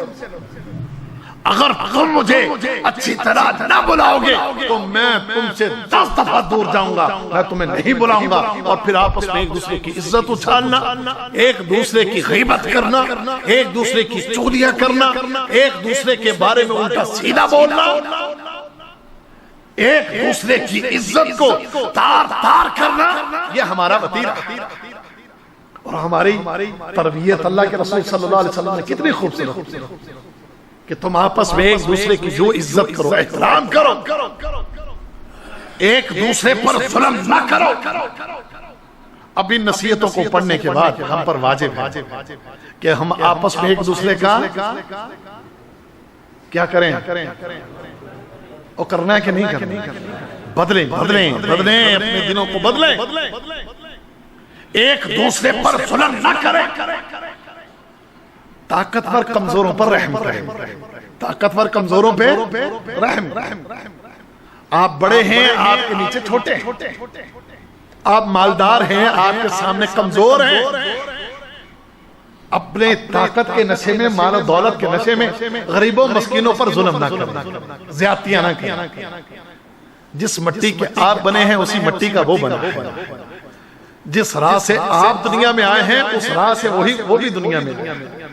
اگر تم مجھے اچھی طرح نہ بلاؤ گے تو میں تم سے 10 دفعہ دور جاؤں گا، میں تمہیں نہیں بلاؤں گا۔ اور پھر آپس میں ایک دوسرے کی عزت اچھالنا، ایک دوسرے کی غیبت کرنا، ایک دوسرے کی چغلیاں کرنا، ایک دوسرے کے بارے میں الٹا سیدھا بولنا، ایک دوسرے کی عزت کو تار تار کرنا، یہ ہمارا وتیرہ۔ اور ہماری تربیت اللہ کے رسول صلی اللہ علیہ وسلم نے کتنی خوبصورت کہ تم آپس میں ایک دوسرے کی جو عزت کرو، احترام کرو، ایک دوسرے پر ظلم نہ کرو۔ اب ان نصیحتوں کو پڑھنے کے بعد ہم پر واجب ہے کہ ہم آپس میں ایک دوسرے کا کیا کریں، اور کرنا ہے کہ نہیں کرنا، بدلیں اپنے دلوں کو بدلیں، ایک دوسرے پر ظلم نہ کریں، طاقتور کمزوروں پر رحم کریں، طاقتور کمزوروں پہ رحم۔ آپ بڑے ہیں، آپ کے نیچے چھوٹے ہیں، آپ مالدار ہیں، آپ کے سامنے کمزور ہیں، اپنے طاقت کے نشے میں، مال و دولت کے نشے میں غریبوں مسکینوں پر ظلم نہ کریں، زیادتیاں نہ کریں۔ جس مٹی کے آپ بنے ہیں اسی مٹی کا وہ بنا ہے، جس راہ سے آپ دنیا میں آئے ہیں اس راہ سے وہ بھی دنیا میں آئے،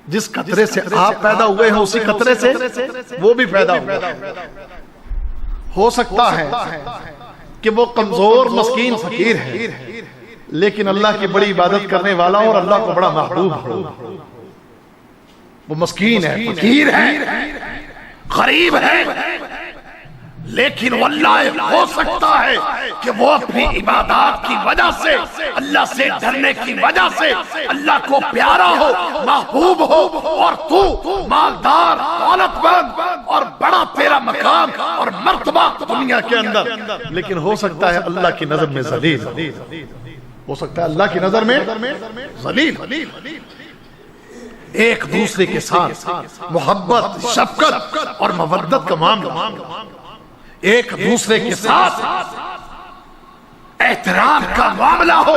جس قطرے سے آپ پیدا ہوئے ہیں اسی قطرے سے وہ بھی پیدا ہوئے۔ ہو سکتا ہے کہ وہ کمزور مسکین فقیر ہے، لیکن اللہ کی بڑی عبادت کرنے والا اور اللہ کو بڑا محبوب ہو۔ وہ مسکین ہے، فقیر ہے، غریب ہے، لیکن واللہ ہو سکتا ہے کہ وہ اپنی عبادات کی وجہ سے، اللہ سے ڈرنے کی وجہ سے اللہ کو پیارا ہو، محبوب ہو، اور تو مالدار، دولت مند اور بڑا تیرا مقام اور مرتبہ دنیا کے اندر، لیکن ہو سکتا ہے اللہ کی نظر میں ذلیل، ہو سکتا ہے اللہ کی نظر میں ذلیل۔ ایک دوسرے کے ساتھ محبت، شفقت اور مودت کا معاملہ، ایک دوسرے کے ساتھ احترام کا معاملہ ہو،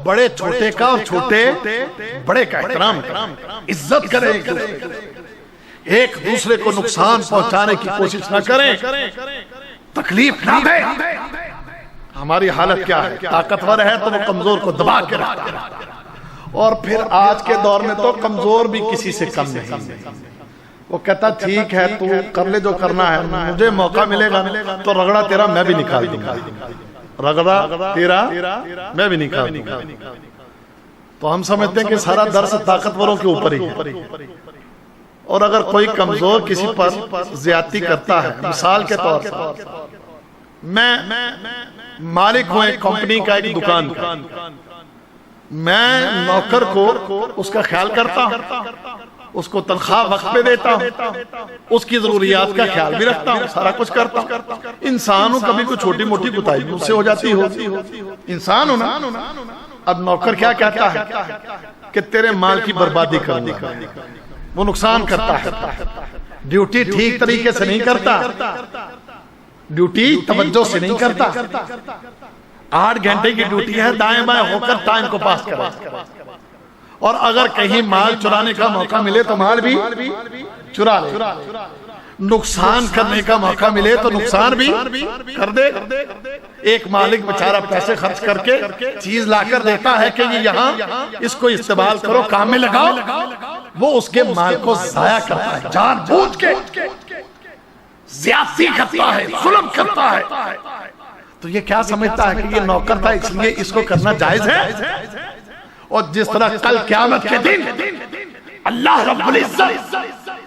بڑے چھوٹے کا اور چھوٹے بڑے کا احترام کریں، عزت کریں، ایک دوسرے کو نقصان پہنچانے کی کوشش نہ کریں، تکلیف نہ دیں۔ ہماری حالت کیا ہے؟ طاقتور ہے تو وہ کمزور کو دبا کے رکھتا ہے، اور پھر آج کے دور میں تو کمزور بھی کسی سے کم نہیں۔ وہ کہتا ٹھیک ہے تو کر لے جو کرنا ہے، مجھے موقع ملے گا تو رگڑا تیرا میں بھی نکال دوں گا، رگڑا تیرا میں بھی نکال دوں گا۔ تو ہم سمجھتے ہیں کہ سارا درس طاقتوروں کے اوپر ہی ہے، اور اگر کوئی کمزور کسی پر زیادتی کرتا ہے، مثال کے طور پر میں مالک ہوں ایک کمپنی کا، ایک دکان کا، میں نوکر کو اس کا خیال کرتا ہوں، اس کو تنخواہ وقت پہ دیتا ہوں، اس کی ضروریات کا خیال بھی رکھتا ہوں، سارا کچھ کرتا ہوں۔ انسان ہوں، کبھی کوئی چھوٹی موٹی کوتاہی مجھ سے ہو جاتی ہو، انسان ہوں نا۔ اب نوکر کیا کہتا ہے کہ تیرے مال کی بربادی کروں گا، وہ نقصان کرتا ہے، ڈیوٹی ٹھیک طریقے سے نہیں کرتا، ڈیوٹی توجہ سے نہیں کرتا، 8 گھنٹے کی ڈیوٹی ہے، دائیں بائیں ہو کر ٹائم کو پاس کرا، اور اگر کہیں مال چرانے کا موقع ملے تو مال بھی چرا لے، نقصان کرنے کا موقع ملے تو نقصان بھی کر دے۔ ایک مالک بیچارہ پیسے خرچ کر کے چیز لا کر دیتا ہے کہ یہ یہاں اس کو استعمال کرو، کام میں لگاؤ، وہ اس کے مال کو ضائع کرتا ہے، جان بوجھ کے زیادتی کرتا ہے، ظلم کرتا ہے۔ تو یہ کیا سمجھتا ہے کہ یہ نوکر تھا اس لیے اس کو کرنا جائز ہے؟ اور جس طرح کل قیامت کے دن اللہ رب العزت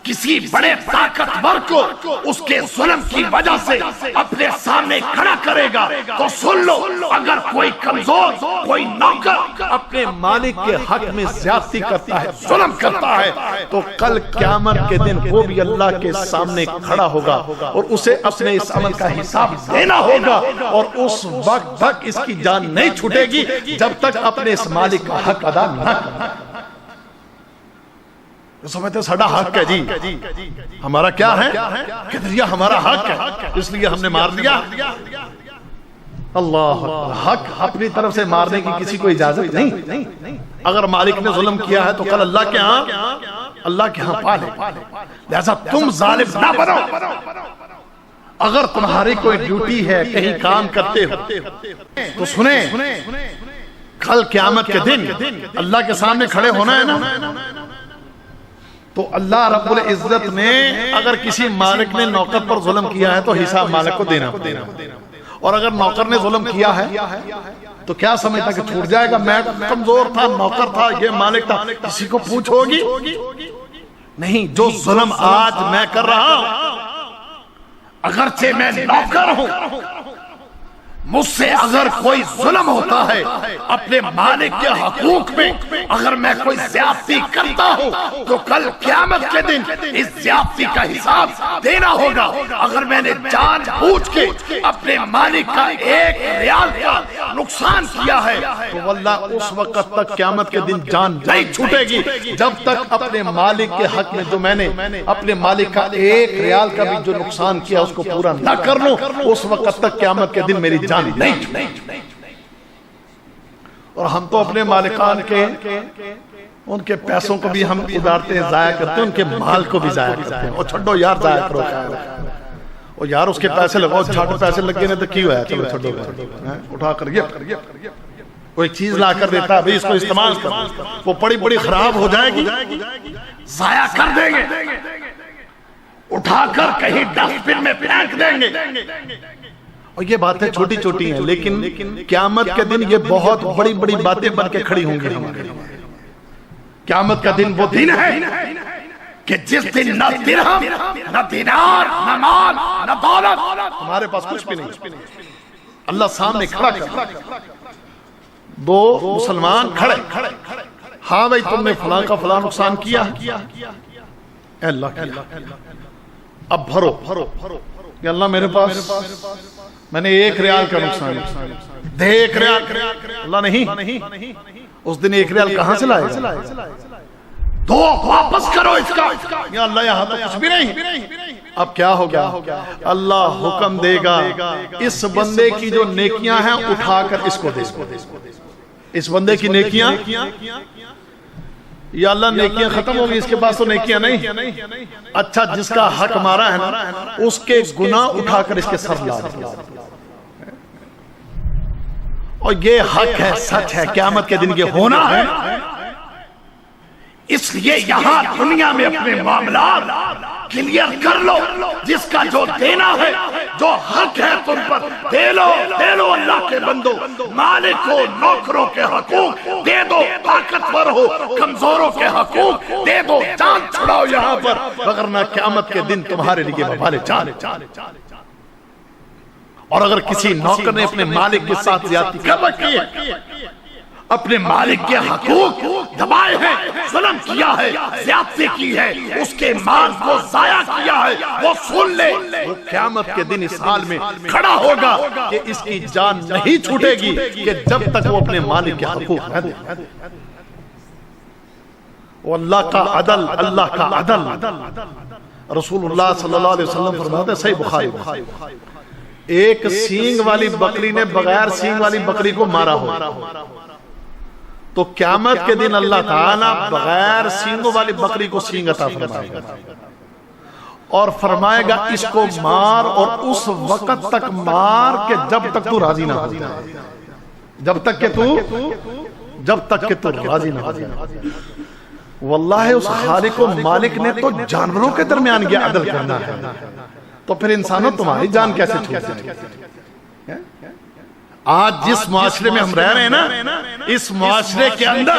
کسی بڑے طاقتور کو اس کے ظلم کی وجہ سے اپنے سامنے کھڑا کرے گا، تو سن لو، اگر کوئی کمزور، کوئی نوکر اپنے مالک کے حق میں زیادتی کرتا ہے، ظلم کرتا ہے، تو کل قیامت کے دن وہ بھی اللہ کے سامنے کھڑا ہوگا اور اسے اپنے اس عمل کا حساب دینا ہوگا، اور اس وقت تک اس کی جان نہیں چھوٹے گی جب تک اپنے اس مالک کا حق ادا نہ کرے۔ سمجھتے ساڑھا حق ہے جی، ہمارا کیا ہے کہ یہ ہمارا حق ہے اس لیے ہم نے مار دیا۔ اللہ حق اپنی طرف سے مارنے کی کسی کو اجازت نہیں۔ اگر مالک نے ظلم کیا ہے تو کل اللہ کے ہاں پالے، لہذا تم ظالم نہ بنو۔ اگر تمہاری کوئی ڈیوٹی ہے، کہیں کام کرتے ہو تو سنیں، کل قیامت کے دن اللہ کے سامنے کھڑے ہونا ہے نا، تو اللہ رب العزت نے اگر کسی مالک نے نوکر پر ظلم کیا ہے تو حساب مالک کو دینا پڑے، اور اگر نوکر نے ظلم کیا ہے تو کیا سمجھتا کہ چھوٹ جائے گا؟ میں کمزور تھا، نوکر تھا، یہ مالک تھا، کسی کو پوچھ ہوگی؟ نہیں، جو ظلم آج میں کر رہا ہوں، اگرچہ میں نوکر ہوں، مجھ سے اگر کوئی ظلم ہوتا ہے اپنے مالک کے حقوق میں، اگر میں کوئی زیادتی کرتا ہوں تو کل قیامت کے دن اس زیادتی کا حساب دینا ہوگا۔ اگر میں نے جان بوجھ کے اپنے مالک کا 1 ریال کا نقصان کیا ہے تو واللہ اس وقت تک قیامت کے دن جان نہیں چھوٹے گی جب تک اپنے مالک کے حق میں جو میں نے اپنے مالک کا 1 ریال کا بھی جو نقصان کیا اس کو پورا نہ کر لوں، اس وقت تک قیامت کے دن میری جان نہیں۔ اور ہم تو اپنے مالکان کے ان کے پیسوں کو بھی ہم ادارتے ہیں، ضائع کرتے ہیں، ان کے مال کو بھی ضائع کرتے ہیں۔ اور چھڑو یار، ضائع کرو، اور یار اس کے پیسے لگاؤ، چھاٹو پیسے لگ گئے تو کی ہوا ہے، چلو چھڑو، اٹھا کر کوئی چیز لا کر دیتا ہے، اس کو استعمال کر، وہ بڑی خراب ہو جائے گی، ضائع کر دیں گے، اٹھا کر کہیں ڈسٹ بن میں پھینک دیں گے۔ اور یہ باتیں چھوٹی چھوٹی ہیں، لیکن قیامت کے دن یہ بہت بڑی بڑی باتیں بن کے کھڑی ہوں گی ہمارے۔ قیامت کا دن وہ دن ہے کہ جس دن نہ درہم، نہ دینار، نہ مال، نہ دولت، ہمارے پاس کچھ بھی نہیں، اللہ سامنے کھڑا کر، 2 مسلمان کھڑے، ہاں بھائی تم نے فلاں کا فلاں نقصان کیا، اے اللہ کیا، اب بھرو کہ اللہ میرے پاس میں نے 1 ریال کا نقصان دے، 1 ریال، اللہ نہیں، اس دن 1 ریال کہاں سے لائے گا؟ تو واپس کرو اس کا، یا اللہ یہاں تو کچھ بھی نہیں۔ اب کیا ہوگا؟ اللہ حکم دے گا اس بندے کی جو نیکیاں ہیں اٹھا کر اس کو دے، اس بندے کی نیکیاں، یا اللہ نیکیاں ختم ہوگی، اس کے پاس تو نیکیاں نہیں، اچھا جس کا حق مارا ہے نا اس کے گناہ اٹھا کر اس کے سر لا دے، اور یہ حق ہے، سچ ہے، قیامت کے دن یہ ہونا ہے۔ اس لیے یہاں دنیا میں اپنے معاملات کلیئر کر لو، جس کا جو دینا ہے، جو حق ہے تم پر دے لو اللہ کے بندو، مالک ہو، نوکروں کے حقوق دے دو، طاقتور ہو، کمزوروں کے حقوق دے دو، جان چھڑاؤ یہاں پر، وگرنہ قیامت کے دن تمہارے لیے وبال جان۔ اور اگر کسی نوکر نے اپنے مالک کے ساتھ زیادتی کر رکھی ہے، اپنے مالک کے حقوق دبائے ہیں، ظلم کیا ہے، زیادتی کی ہے، اس کے مال کو ضائع کیا ہے، وہ سن لے، وہ قیامت کے دن اس حال میں کھڑا ہوگا کہ اس کی جان نہیں چھوٹے گی کہ جب تک وہ اپنے مالک کے حقوق نہ دے۔ وہ اللہ کا عدل، اللہ کا عدل، رسول اللہ صلی اللہ علیہ وسلم فرماتے ہیں، صحیح بخاری، ایک سینگ والی بکری نے بغیر سینگ والی بکری کو مارا ہو تو قیامت کے دن اللہ تعالیٰ بغیر سینگوں والی بکری کو سینگ عطا فرمائے گا اور فرمائے گا اس کو مار، اور اس وقت تک مار کہ جب تک تو راضی نہ ہو جائے، جب تک کہ تو راضی نہ ہو جائے۔ واللہ اس خالق و مالک نے تو جانوروں کے درمیان یہ عدل کرنا ہے، تو پھر انسانوں تمہاری جان کیسے چھوٹ جائے؟ آج جس معاشرے میں ہم رہ رہے ہیں نا، اس معاشرے کے اندر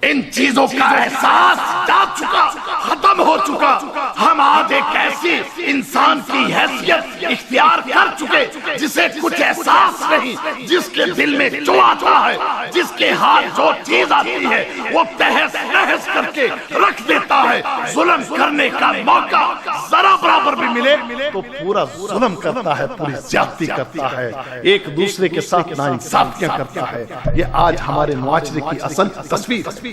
ان چیزوں کا احساس جا چکا، ختم ہو چکا۔ ہم آج ایک ایسی انسان کی حیثیت اختیار کر چکے جسے کچھ احساس نہیں، جس کے دل میں جو آتا ہے، جس کے ہاتھ جو چیز آتی ہے وہ تہس نہس کر کے رکھ دیتا ہے۔ ظلم کرنے کا موقع ذرا برابر بھی ملے تو پورا ظلم کرتا ہے، پوری زیادتی کرتا ہے، ایک دوسرے کے ساتھ ناانصافیاں کرتا ہے۔ یہ آج ہمارے معاشرے کی اصل تصویر،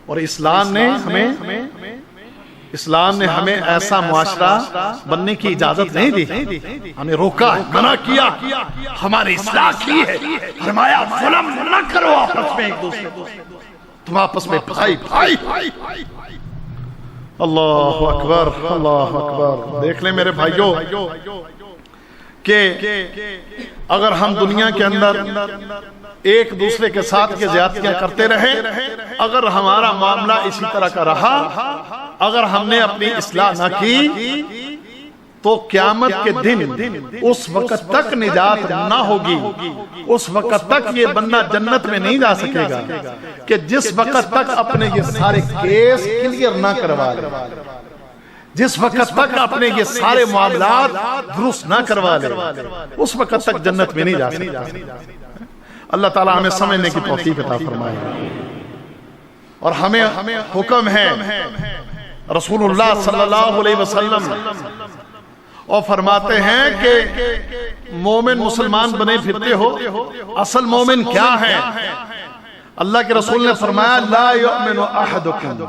اور اسلام نے ہمیں ایسا معاشرہ بننے کی اجازت نہیں دی، ہمیں روکا، منع کیا، ہماری اصلاح کی ہے، فرمایا ظلم نہ کرو آپس میں، ایک دوسرے کو، تم آپس میں بھائی۔ اللہ اکبر، اللہ اکبر۔ دیکھ لیں میرے بھائیوں کہ اگر ہم دنیا کے اندر ایک دوسرے کے ساتھ یہ زیادتیاں کرتے رہے، اگر ہمارا معاملہ اسی طرح کا رہا، اگر ہم نے اپنی اصلاح نہ کی تو قیامت کے دن اس وقت تک نجات نہ ہوگی، اس وقت تک یہ بندہ جنت میں نہیں جا سکے گا کہ جس وقت تک اپنے یہ سارے کیس کلیئر نہ کروا لے، جس وقت تک اپنے یہ سارے معاملات درست نہ کروا لے، اس وقت تک جنت میں نہیں جا سکتا۔ اللہ تعالیٰ ہمیں سمجھنے کی توفیق عطا فرمائے۔ اور ہمیں حکم ہے، رسول اللہ صلی اللہ علیہ وسلم اور فرماتے ہیں کہ مومن مسلمان بنے پھرتے ہو، اصل مومن کیا ہے؟ اللہ کے رسول نے فرمایا لا یؤمن احدکم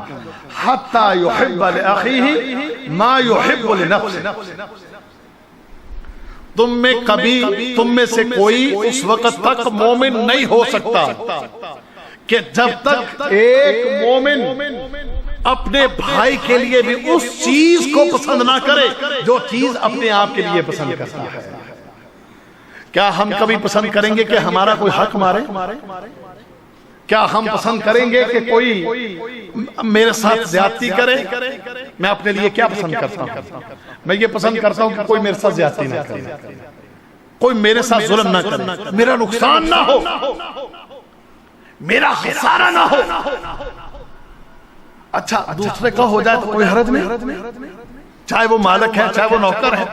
حتی یحب لأخیہ ما یحب لنفسہ۔ تم میں سے کوئی اس وقت تک مومن نہیں ہو سکتا کہ جب تک ایک مومن اپنے بھائی کے لیے بھی اس چیز کو پسند نہ کرے جو چیز اپنے آپ کے لیے پسند کرتا ہے۔ کیا ہم کبھی پسند کریں گے کہ ہمارا کوئی حق مارے؟ کیا ہم پسند کریں گے کہ کوئی میرے ساتھ زیادتی کرے؟ میں اپنے لیے کیا پسند کرتا ہوں؟ میں یہ پسند کرتا ہوں کہ کوئی میرے ساتھ زیادتی نہ کرے، کوئی میرے ساتھ ظلم نہ کرے، میرا نقصان نہ ہو، میرا خسارہ نہ ہو۔ اچھا دوسرے کا ہو جائے تو کوئی حرج نہیں، چاہے وہ مالک ہے، چاہے وہ نوکر ہے،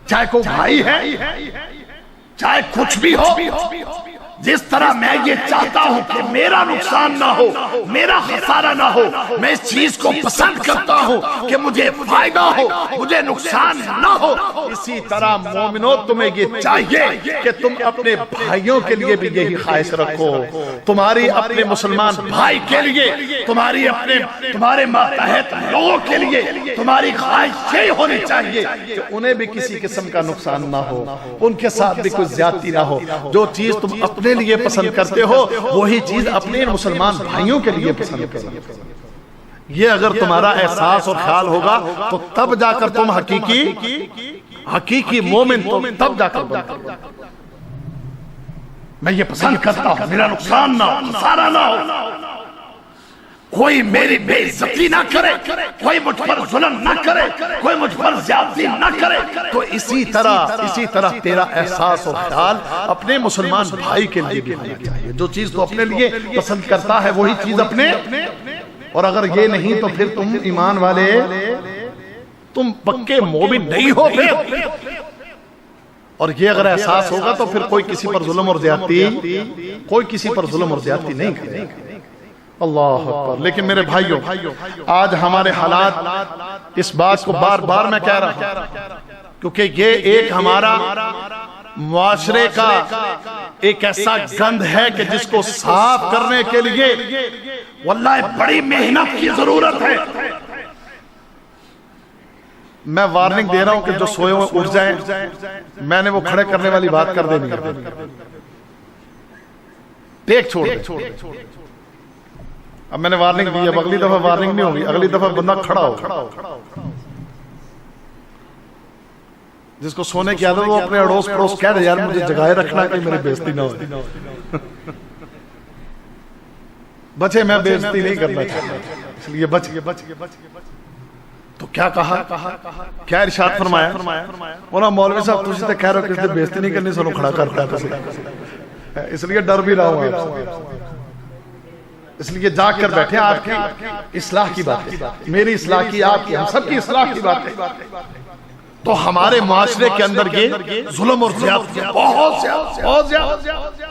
چاہے کوئی بھائی ہے، چاہے کچھ بھی ہو۔ جس طرح میں یہ چاہتا ہوں کہ میرا نقصان نہ ہو، میرا خسارہ نہ ہو، میں اس چیز کو پسند کرتا ہوں کہ مجھے فائدہ ہو، مجھے نقصان نہ ہو، اسی طرح مومنو تمہیں یہ چاہیے کہ تم اپنے بھائیوں کے لیے بھی یہی خواہش رکھو، تمہاری اپنے مسلمان بھائی کے لیے، تمہارے ماتحت لوگوں کے لیے تمہاری خواہش یہی ہونی چاہیے کہ انہیں بھی کسی قسم کا نقصان نہ ہو، ان کے ساتھ بھی کوئی زیادتی نہ ہو۔ جو چیز تم اپنے لیے پسند کرتے ہو وہی چیز اپنے مسلمان بھائیوں کے لیے پسند کرو۔ یہ اگر تمہارا احساس اور خیال ہوگا تو تب جا کر تم حقیقی مومن تب جا کر بنتے۔ میں یہ پسند کرتا ہوں میرا نقصان نہ ہو، خسارہ نہ ہو، کوئی میری بے عزتی نہ کرے، کوئی مجھ پر ظلم نہ کرے، کوئی مجھ پر زیادتی نہ کرے۔ تو اسی طرح تیرا احساس اور خیال اپنے مسلمان بھائی کے لیے بھی ہونا چاہیے۔ جو چیز تو اپنے لیے پسند کرتا ہے وہی چیز اپنے، اور اگر یہ نہیں تو پھر تم ایمان والے، تم پکے مومن نہیں ہو پھر۔ اور یہ اگر احساس ہوگا تو پھر کوئی کسی پر ظلم اور زیادتی نہیں کرے۔ اللہ اکبر۔ لیکن میرے بھائیوں، آج ہمارے حالات اس بات کو بار بار میں کہہ رہا ہوں کیونکہ یہ ایک ہمارا معاشرے کا ایک ایسا گند ہے کہ جس کو صاف کرنے کے لیے واللہ بڑی محنت کی ضرورت ہے۔ میں وارننگ دے رہا ہوں کہ جو سوئے ہوئے اٹھ جائیں، میں نے وہ کھڑے کرنے والی بات کر دینی ہے، ٹیک چھوڑ دیں۔ اب میں نے وارننگ دی، اب اگلی دفعہ وارننگ نہیں ہوگی، اگلی دفعہ بندہ کھڑا ہو۔ جس کو سونے کی عادت وہ اپنے اڑوس پڑوس کہہ دے یار مجھے جگائے رکھنا کہ میری بے عزتی نہ ہو۔ بچے میں بے عزتی نہیں کرنا چاہتا، اس لیے بچ گئے۔ تو کیا کہا، کیا ارشاد فرمایا؟ مولا مولوی صاحب تجھے تو کہہ رہے ہو کہ بے عزتی نہیں کرنی، سنو کھڑا کرتا ہے، اس لیے ڈر بھی رہا ہوں آپ سے، اس لیے جاگ کر بیٹھے۔ آپ کی اصلاح کی بات ہے، میری اصلاح کی، آپ کی، ہم سب کی اصلاح کی بات ہے۔ تو ہمارے معاشرے کے اندر یہ ظلم اور زیادتی بہت زیادہ۔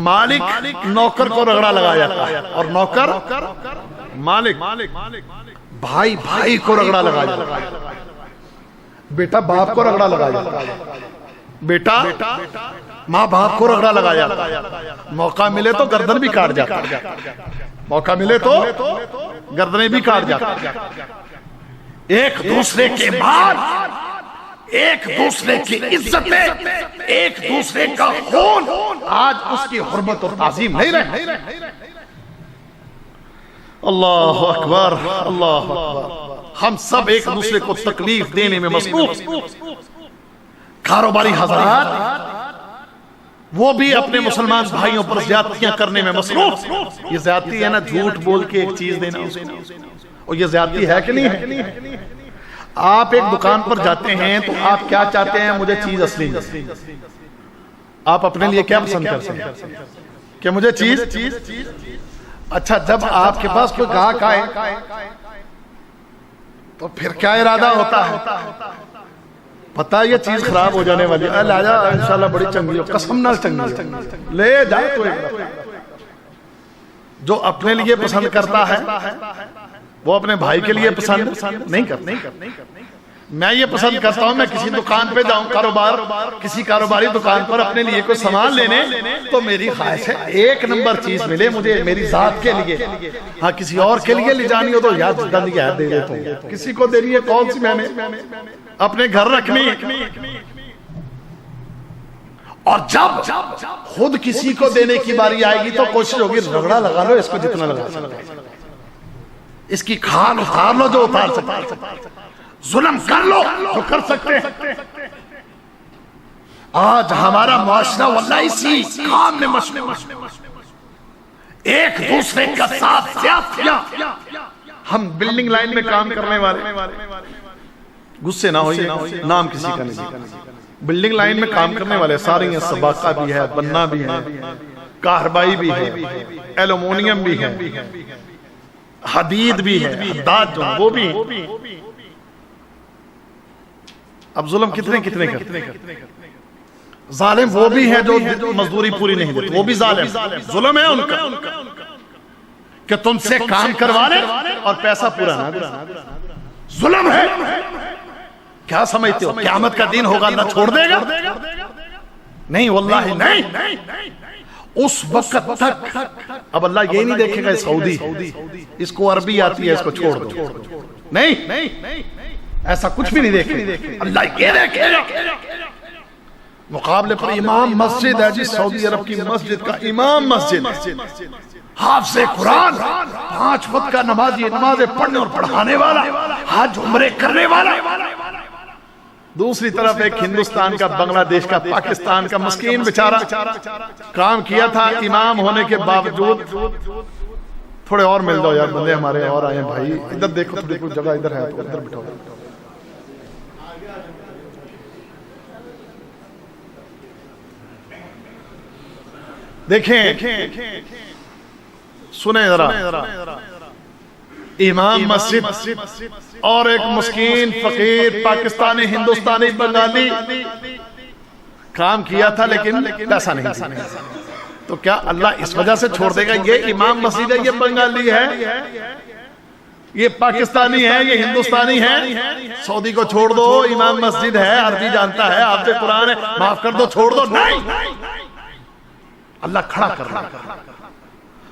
مالک نوکر کو رگڑا لگایا جاتا ہے، اور نوکر مالک بھائی کو رگڑا لگایا جاتا ہے، بیٹا باپ کو رگڑا لگایا جاتا ہے، بیٹا ماں باپ کو رگڑا لگایا جاتا ہے۔ موقع ملے تو گردن بھی کاٹ جاتا ہے، موقع ملے تو گردنیں بھی کاٹ جاتا ہے۔ ایک دوسرے کے بعد ایک دوسرے کی عزتیں، ایک دوسرے کا خون آج اس کی حرمت اور تعظیم نہیں رہے۔ اللہ اکبر، اللہ اکبر۔ ہم سب ایک دوسرے کو تکلیف دینے میں مصروف، کاروباری حضرات وہ بھی اپنے مسلمان بھائیوں پر زیادتیاں کرنے میں مصروف۔ یہ زیادتی ہے نا، جھوٹ بول کے ایک چیز دینا، اور یہ زیادتی ہے کہ نہیں ہے؟ آپ ایک دکان پر جاتے ہیں تو آپ کیا چاہتے ہیں؟ مجھے چیز اصلی ملے۔ آپ اپنے لیے کیا پسند کرتے ہیں کہ مجھے چیز؟ اچھا، جب آپ کے پاس کوئی گاہک آئے تو پھر کیا ارادہ ہوتا ہے؟ پتہ یہ چیز خراب ہو جانے والی ہے، لا جا انشاءاللہ بڑی چنگی ہو، قسم نال چنگی لے جا۔ تو جو اپنے لیے پسند کرتا ہے وہ اپنے بھائی کے لیے پسند نہیں کرتا۔ میں یہ پسند کرتا ہوں، میں کسی دکان پہ جاؤں، کسی کاروباری دکان پر اپنے لیے کوئی سامان لینے، تو میری خواہش ہے ایک نمبر چیز ملے مجھے میری ذات کے لیے۔ ہاں کسی اور کے لیے لے جانی ہو تو یاد دے دیتا ہوں، کسی کو دینی ہے کون سی میں نے اپنے گھر رکھنی ہے۔ اور جب خود کسی کو دینے کی باری آئے گی تو کوشش ہوگی رگڑا لگا لو اس کو جتنا لگا سکتے، اس کی کھال اتار لو جو اتار سکتے، ظلم کر لو جو کر سکتے ہیں۔ آج ہمارا معاشرہ واللہ اسی کام میں مشغول، ایک دوسرے کا ساتھ سیاستیاں۔ ہم بلڈنگ لائن میں کام کرنے والے، غصے نہ ہوئیے، نام کسی کا نہیں، بلڈنگ لائن میں کام کرنے والے سارے ہیں، سباقہ بھی ہے، بننا بھی ہے، کاربائی بھی ہے، ایلومونیم بھی ہے، حدید بھی ہے، حداد جو وہ بھی۔ اب ظلم کتنے کرتے ہیں؟ ظالم وہ بھی ہے جو مزدوری پوری نہیں دیتے، وہ بھی ظلم ہے ان کا کہ تم سے کام کروا لے اور پیسہ پورا نہ دے، ظلم ہے۔ کیا سمجھتے ہو قیامت کا دن ہوگا اللہ چھوڑ دے گا؟ نہیں واللہ نہیں، اس وقت تک اب اللہ یہ نہیں دیکھے گا سعودی اس کو عربی آتی ہے اس کو چھوڑ دو، نہیں، ایسا کچھ بھی نہیں دیکھے، اللہ یہ دیکھے گا۔ مقابلے پر امام مسجد ہے جی، سعودی عرب کی مسجد کا امام مسجد، حافظ قرآن، 5 وقت کا نمازی، نمازیں پڑھنے اور پڑھانے والا، حج عمرے کرنے والا۔ دوسری طرف ایک ہندوستان کا، بنگلہ دیش کا، پاکستان کا مسکین بیچارہ کام کیا تھا امام ہونے کے باوجود۔ تھوڑے اور مل جاؤ یار، بندے ہمارے اور آئے ہیں بھائی، ادھر دیکھو تھوڑی کوئی جگہ ادھر ہے تو ادھر بٹھاؤ۔ دیکھیں سنیں ذرا، امام مسجد اور ایک مسکین فقیر پاکستانی، ہندوستانی، بنگالی کام کیا تھا لیکن پیسہ نہیں دیا، تو کیا اللہ اس وجہ سے چھوڑ دے گا؟ یہ امام مسجد ہے، یہ بنگالی ہے، یہ پاکستانی ہے، یہ ہندوستانی ہے، سعودی کو چھوڑ دو، امام مسجد ہے، عربی جانتا ہے، حافظ قرآن ہے، معاف کر دو، چھوڑ دو، نہیں، اللہ کھڑا کر رہا ہے۔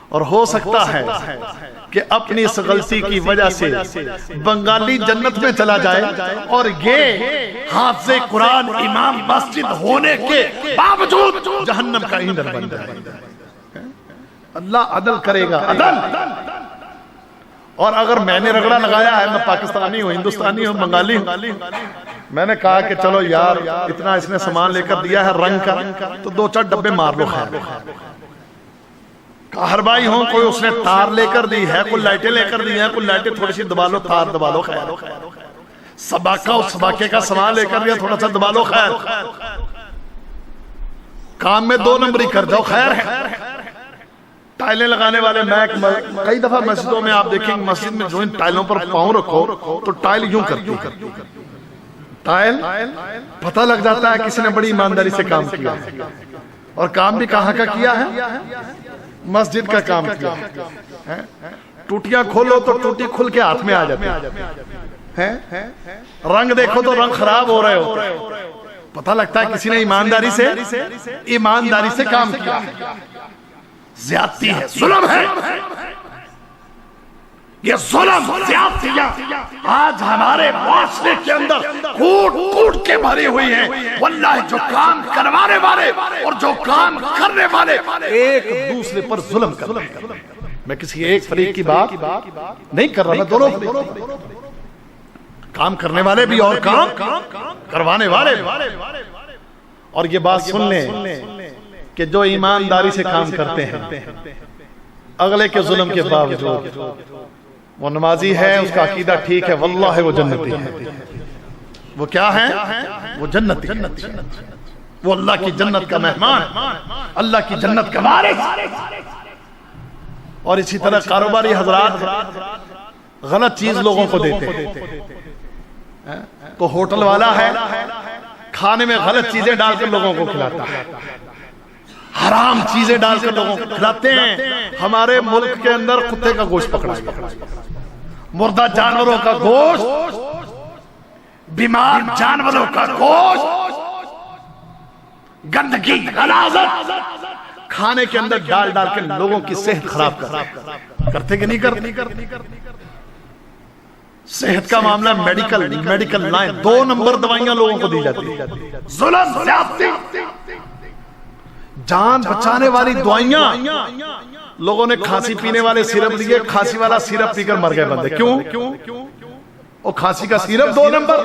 اور ہو سکتا ہے کہ اپنی اس غلطی کی وجہ سے بنگالی جنت میں چلا جائے اور یہ حافظ قرآن امام مسجد ہونے کے باوجود جہنم کا ایندھن بن جائے۔ اللہ عدل کرے گا، عدل۔ اور اگر میں نے رگڑا لگایا ہے، میں پاکستانی ہوں، ہندوستانی ہوں، بنگالی ہوں، میں نے کہا کہ چلو یار اتنا اس نے سامان لے کر دیا ہے رنگ کا، تو 2-4 ڈبے مار لو، خیر۔ کاربائی ہوں، کوئی اس نے تار لے کر دی ہے، کوئی لائٹیں لے کر دی ہیں، کوئی لائٹیں تھوڑی سی دبا لو، تار دبا لو، خیر۔ سباکہ اس سباکے کا سامان لے کر دیا، تھوڑا سا دبا لو، خیر۔ کام میں 2 نمبری کر جاؤ، خیر ہے۔ ٹائلیں لگانے والے، میں کئی دفعہ مسجدوں میں آپ دیکھیں گے، مسجد میں جو ان ٹائلوں پر پاؤں رکھو تو ٹائل یوں کرتی ہے، ٹائل پتہ لگ جاتا ہے کسی نے بڑی ایمانداری سے کام کیا ہے، اور کام بھی کہاں کا کیا ہے؟ مسجد کا کام کیا ہے۔ ٹوٹیاں کھولو تو ٹوٹی کھل کے ہاتھ میں آ جاتی ہے، رنگ دیکھو تو رنگ خراب ہو رہے ہو، پتہ لگتا ہے کسی نے ایمانداری سے کام کیا ہے۔ زیادتی ہے، ظلم ہے، یہ ظلم زیادتیاں آج ہمارے معاشرے کے اندر کوٹ کوٹ کے بھری ہوئی ہیں۔ واللہ جو کام کروانے والے اور جو کام کرنے والے ایک دوسرے پر ظلم کر رہے ہیں۔ میں کسی ایک فریق کی بات نہیں کر رہا، میں دونوں کام کرنے والے بھی اور کام کروانے والے بھی۔ اور یہ بات سن لیں کہ جو ایمانداری سے کام کرتے ہیں اگلے کے ظلم کے باوجود، وہ نمازی ہے، اس کا عقیدہ ٹھیک ہے، واللہ وہ جنتی ہے۔ وہ کیا ہے؟ وہ جنتی، وہ اللہ کی جنت کا مہمان، اللہ کی جنت کا وارث۔ اور اسی طرح کاروباری حضرات غلط چیز لوگوں کو دیتے ہیں۔ تو ہوٹل والا ہے، کھانے میں غلط چیزیں ڈال کر لوگوں کو کھلاتا ہے، حرام چیزیں ڈال کر لوگوں کو کھلاتے ہیں۔ ہمارے ملک کے اندر کتے کا گوشت پکڑا، مردہ جانوروں کا گوشت، بیمار جانوروں کا گوشت، گندگی، غلاظت کھانے کے اندر ڈال ڈال کے لوگوں کی صحت خراب کرتے کہ نہیں کرتے؟ صحت کا معاملہ میڈیکل لائن 2 نمبر دوائیاں لوگوں کو دی جاتی ہیں، ظلم، زیادتی، جان بچانے والی دوائیاں۔ لوگوں نے کھانسی پینے والے سیرپ لیے، کھانسی والا سیرپ پی کر مر گئے بندے۔ کیوں؟ اور کھانسی کا سیرپ 2 نمبر،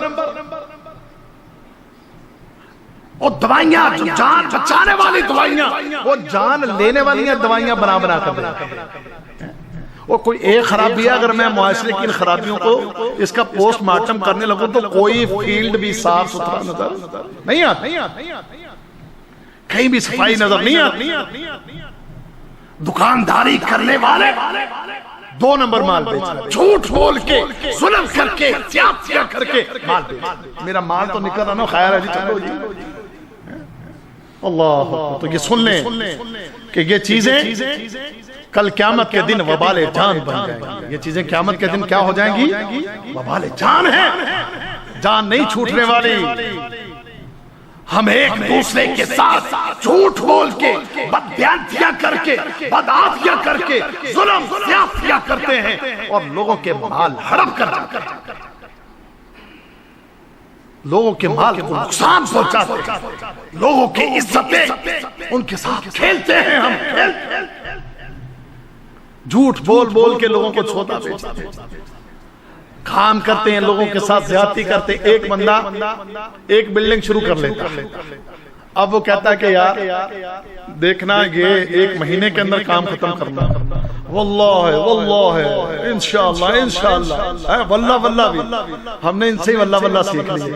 وہ دوائیاں جو جان بچانے والی دوائیاں، وہ جان لینے والی دوائیاں بنا کر دیں۔ وہ کوئی ایک خرابی ہے، اگر میں معاشرے کی ان خرابیوں کو اس کا پوسٹ مارٹم کرنے لگوں تو کوئی فیلڈ بھی صاف ستھرا نظر نہیں آتا، کہیں بھی صفائی نظر نہیں آتی۔ دکانداری کرنے والے 2 نمبر مال بیچ، جھوٹ بول کے، ظلم کر کے، زیادتیاں کر کے مال بیچ۔ میرا مال تو نکل رہا نا، خیر ہے جی، چلو جی۔ اللہ، تو یہ سن لیں کہ یہ چیزیں کل قیامت کے دن وبال جان بن جائیں گی۔ یہ چیزیں قیامت کے دن کیا ہو جائیں گی؟ وبال جان ہے، جان نہیں چھوٹنے والی۔ ہم ایک دوسرے کے ساتھ جھوٹ بول کے، بدبیانتیاں کر کے، بدعافیاں کر کے، ظلم زیادتیاں کرتے ہیں اور لوگوں کے مال ہڑپ کر جاتے ہیں، لوگوں کے مال کو نقصان پہنچاتے ہیں، لوگوں کی عزتیں ان کے ساتھ کھیلتے ہیں۔ ہم جھوٹ بول کے لوگوں کو چھوٹا بیچتے ہیں، کام کرتے ہیں، لوگوں کے ساتھ زیادتی کرتے ہیں۔ ایک بندہ ایک بلڈنگ شروع کر لیتا ہے، اب وہ کہتا ہے کہ یار دیکھنا یہ 1 مہینے کے اندر کام ختم کرنا، واللہ انشاءاللہ، واللہ بھی ہم نے ان سے ہی واللہ سیکھ لی،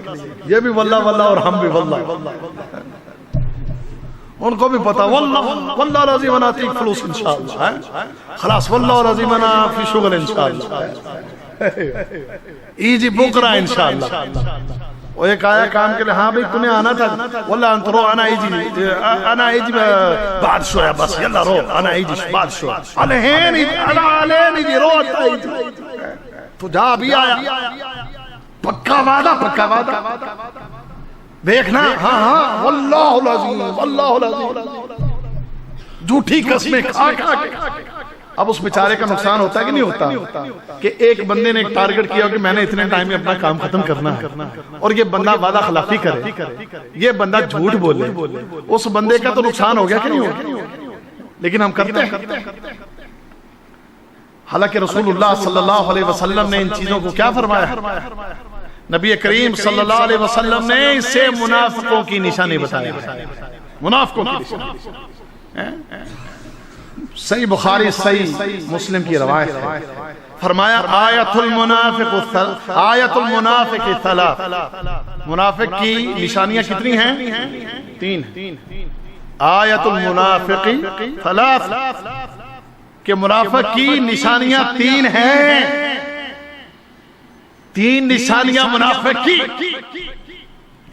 یہ بھی واللہ اور ہم بھی واللہ، ان کو بھی پتا واللہ العظیم انا آتیک فلوس انشاءاللہ، خلاص واللہ العظیم انا فی شغل انشاءاللہ، ایجی بکرہ انشاءاللہ۔ وہ ایک آیا کام کے لئے، ہاں بھئی تمہیں آنا تھا، واللہ انت رو، انا ایجی بعد شویا، بس یلا رو، انا ایجی بعد شویا، علین ایجی رو، تو جا بھی آیا، پکا وعدہ دیکھنا، ہاں واللہ العظیم، جھوٹی قسمیں کھا کے۔ اب اس بیچارے کا نقصان ہوتا ہے کہ نہیں ہوتا کہ ایک بندے نے ایک ٹارگٹ کیا کہ میں نے اتنے ٹائم میں اپنا کام ختم کرنا ہے، اور یہ بندہ وعدہ خلافی کرے، یہ بندہ جھوٹ بولے، اس بندے کا تو نقصان ہو گیا کہ نہیں ہو گیا؟ لیکن ہم کرتے ہیں۔ حالانکہ رسول اللہ صلی اللہ علیہ وسلم نے ان چیزوں کو کیا فرمایا؟ نبی کریم صلی اللہ علیہ وسلم نے اس سے منافقوں کی نشانی بتایا، منافقوں کی نشانی۔ صحیح بخاری، صحیح مسلم کی روایت ہے، فرمایا آیت المنافق ثلاث، منافق کی نشانیاں کتنی ہیں؟ 3۔ آیت المنافق ثلاث، کہ منافق کی نشانیاں 3 ہیں، 3 نشانیاں منافق کی۔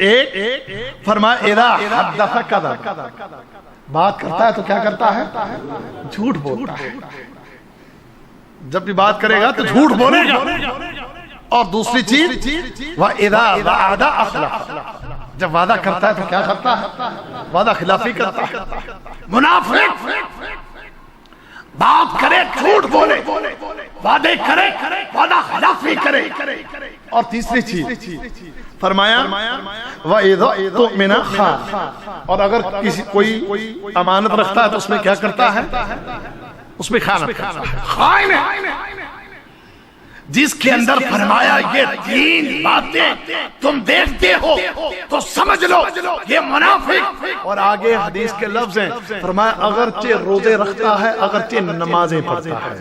ایک فرمایا اذا حدث کذب، بات کرتا ہے تو کیا کرتا ہے؟ جھوٹ بولتا ہے، جب بھی بات کرے گا تو جھوٹ بولے گا۔ اور دوسری چیز وَإِذَا وَعَدَ أَخْلَفَ، جب وعدہ کرتا ہے تو کیا کرتا ہے؟ وعدہ خلافی کرتا ہے۔ منافق بات کرے جھوٹ بولے، وعدے کرے وعدہ خلافی کرے۔ اور تیسری چیز فرمایا وَإِذَا تُؤْمِنَ خَانَ، اور اگر کوئی امانت رکھتا ہے تو اس میں کیا کرتا ہے؟ اس میں خیانت کرتا ہے، خائن ہے۔ جس کے اندر فرمایا یہ 3 باتیں تم دیکھتے ہو تو سمجھ لو یہ منافق۔ اور آگے حدیث کے لفظ ہیں، فرمایا اگرچہ روزے رکھتا ہے، اگرچہ نمازیں پڑھتا ہے،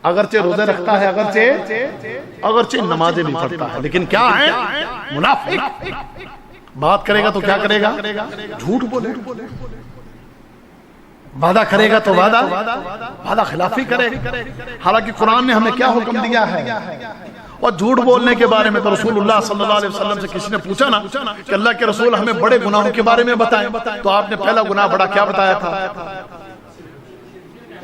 اگرچہ روزے رکھتا ہے، اگرچہ نمازیں بھی پڑھتا ہے، لیکن کیا ہے؟ منافق۔ بات کرے گا تو کیا کرے گا؟ جھوٹ بولے، وعدہ کرے گا تو وعدہ خلافی کرے۔ حالانکہ قرآن نے ہمیں کیا حکم دیا ہے؟ اور جھوٹ بولنے کے بارے میں تو رسول اللہ صلی اللہ علیہ وسلم سے کسی نے پوچھا نا کہ اللہ کے رسول ہمیں بڑے گناہوں کے بارے میں بتائیں، تو آپ نے پہلا گناہ بڑا کیا بتایا تھا؟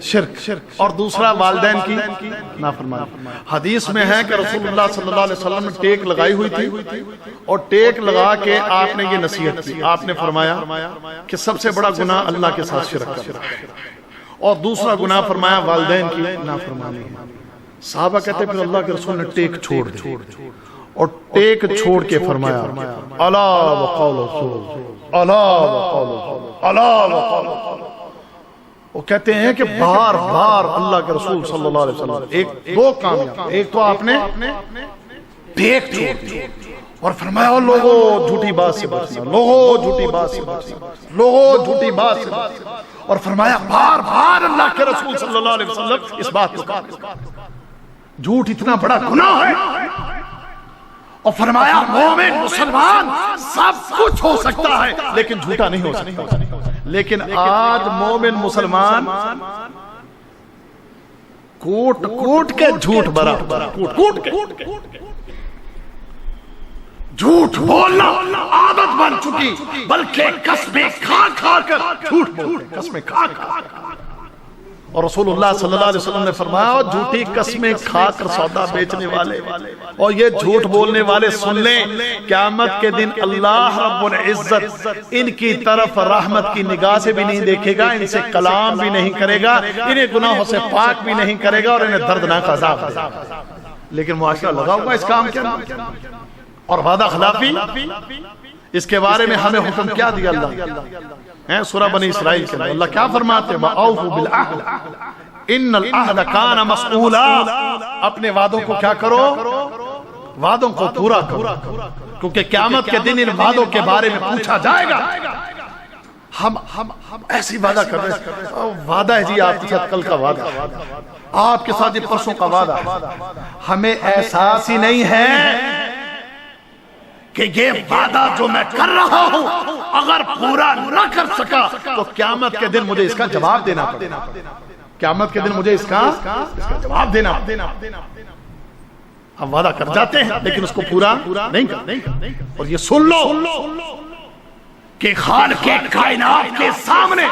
شرک، اور دوسرا والدین کی نافرمانی۔ حدیث میں ہے کہ رسول اللہ صلی اللہ علیہ وسلم نے ٹیک لگائی ہوئی تھی، اور ٹیک لگا کے آپ نے یہ نصیحت کی، آپ نے فرمایا کہ سب سے بڑا گناہ اللہ کے ساتھ شرک کرنا ہے، اور دوسرا گناہ فرمایا والدین کی نافرمانی ہے۔ صحابہ کہتے پھر اللہ کے رسول نے ٹیک چھوڑ دی، اور ٹیک چھوڑ کے فرمایا الا وقول الزور، الا وقول الزور، الا وقول الزور۔ وہ کہتے ہیں کہ بار بار اللہ کے رسول صلی اللہ علیہ وسلم دو کام، ایک تو آپ نے ٹیک چھوڑ دی اور فرمایا لوگوں جھوٹی بات سے بچنا، لوگوں جھوٹی بات سے بچنا، لوگوں جھوٹی بات سے بچنا، اور فرمایا بار بار اللہ کے رسول صلی اللہ علیہ وسلم اس بات کو، جھوٹ اتنا بڑا گناہ ہے، اور فرمایا مومن مسلمان سب کچھ ہو سکتا ہے لیکن جھوٹا نہیں ہو سکتا۔ لیکن آج مومن مسلمان کوٹ کوٹ کے جھوٹ برا، کوٹ کے جھوٹ بولنا عادت بن چکی، بلکہ قسمیں کھا کھا کر جھوٹ بولتے، قسمیں کھا کھا کر۔ اور رسول اللہ صلی اللہ علیہ وسلم نے فرمایا جھوٹی قسمیں کھا کر سودا بیچنے والے اور یہ جھوٹ بولنے والے سن لیں، قیامت کے دن اللہ رب العزت ان کی طرف رحمت کی نگاہ سے بھی نہیں دیکھے گا، ان سے کلام بھی نہیں کرے گا، انہیں گناہوں سے پاک بھی نہیں کرے گا، اور انہیں دردناک عذاب دے گا۔ لیکن معاشرہ لگا ہوا اس کام کے اندر، اور وعدہ خلافی، اس کے بارے میں ہمیں حکم کیا دیا اللہ؟ سورہ بنی اسرائیل کے اندر اللہ کیا فرماتے ہیں؟ وَأَوْفُوا بِالْعَهْدِ إِنَّ الْعَهْدَ كَانَ مَسْئُولًا۔ اپنے وعدوں کو کیا کرو؟ وعدوں کو پورا کرو، کیونکہ قیامت کے دن ان وعدوں کے بارے میں پوچھا جائے گا۔ ہم ایسی وعدہ کر رہے ہیں، وعدہ ہے جی آپ کے ساتھ کل کا وعدہ، آپ کے ساتھ یہ پرسوں کا وعدہ، ہمیں احساس ہی نہیں ہے کہ یہ وعدہ جو میں کر رہا ہوں اگر پورا نہ کر سکا تو قیامت کے دن مجھے اس کا جواب دینا پڑے گا، قیامت کے دن مجھے اس کا جواب دینا پڑے گا۔ ہم وعدہ کر جاتے ہیں لیکن اس کو پورا نہیں کرتے، اور یہ سن لو کہ خالق کائنات کے سامنے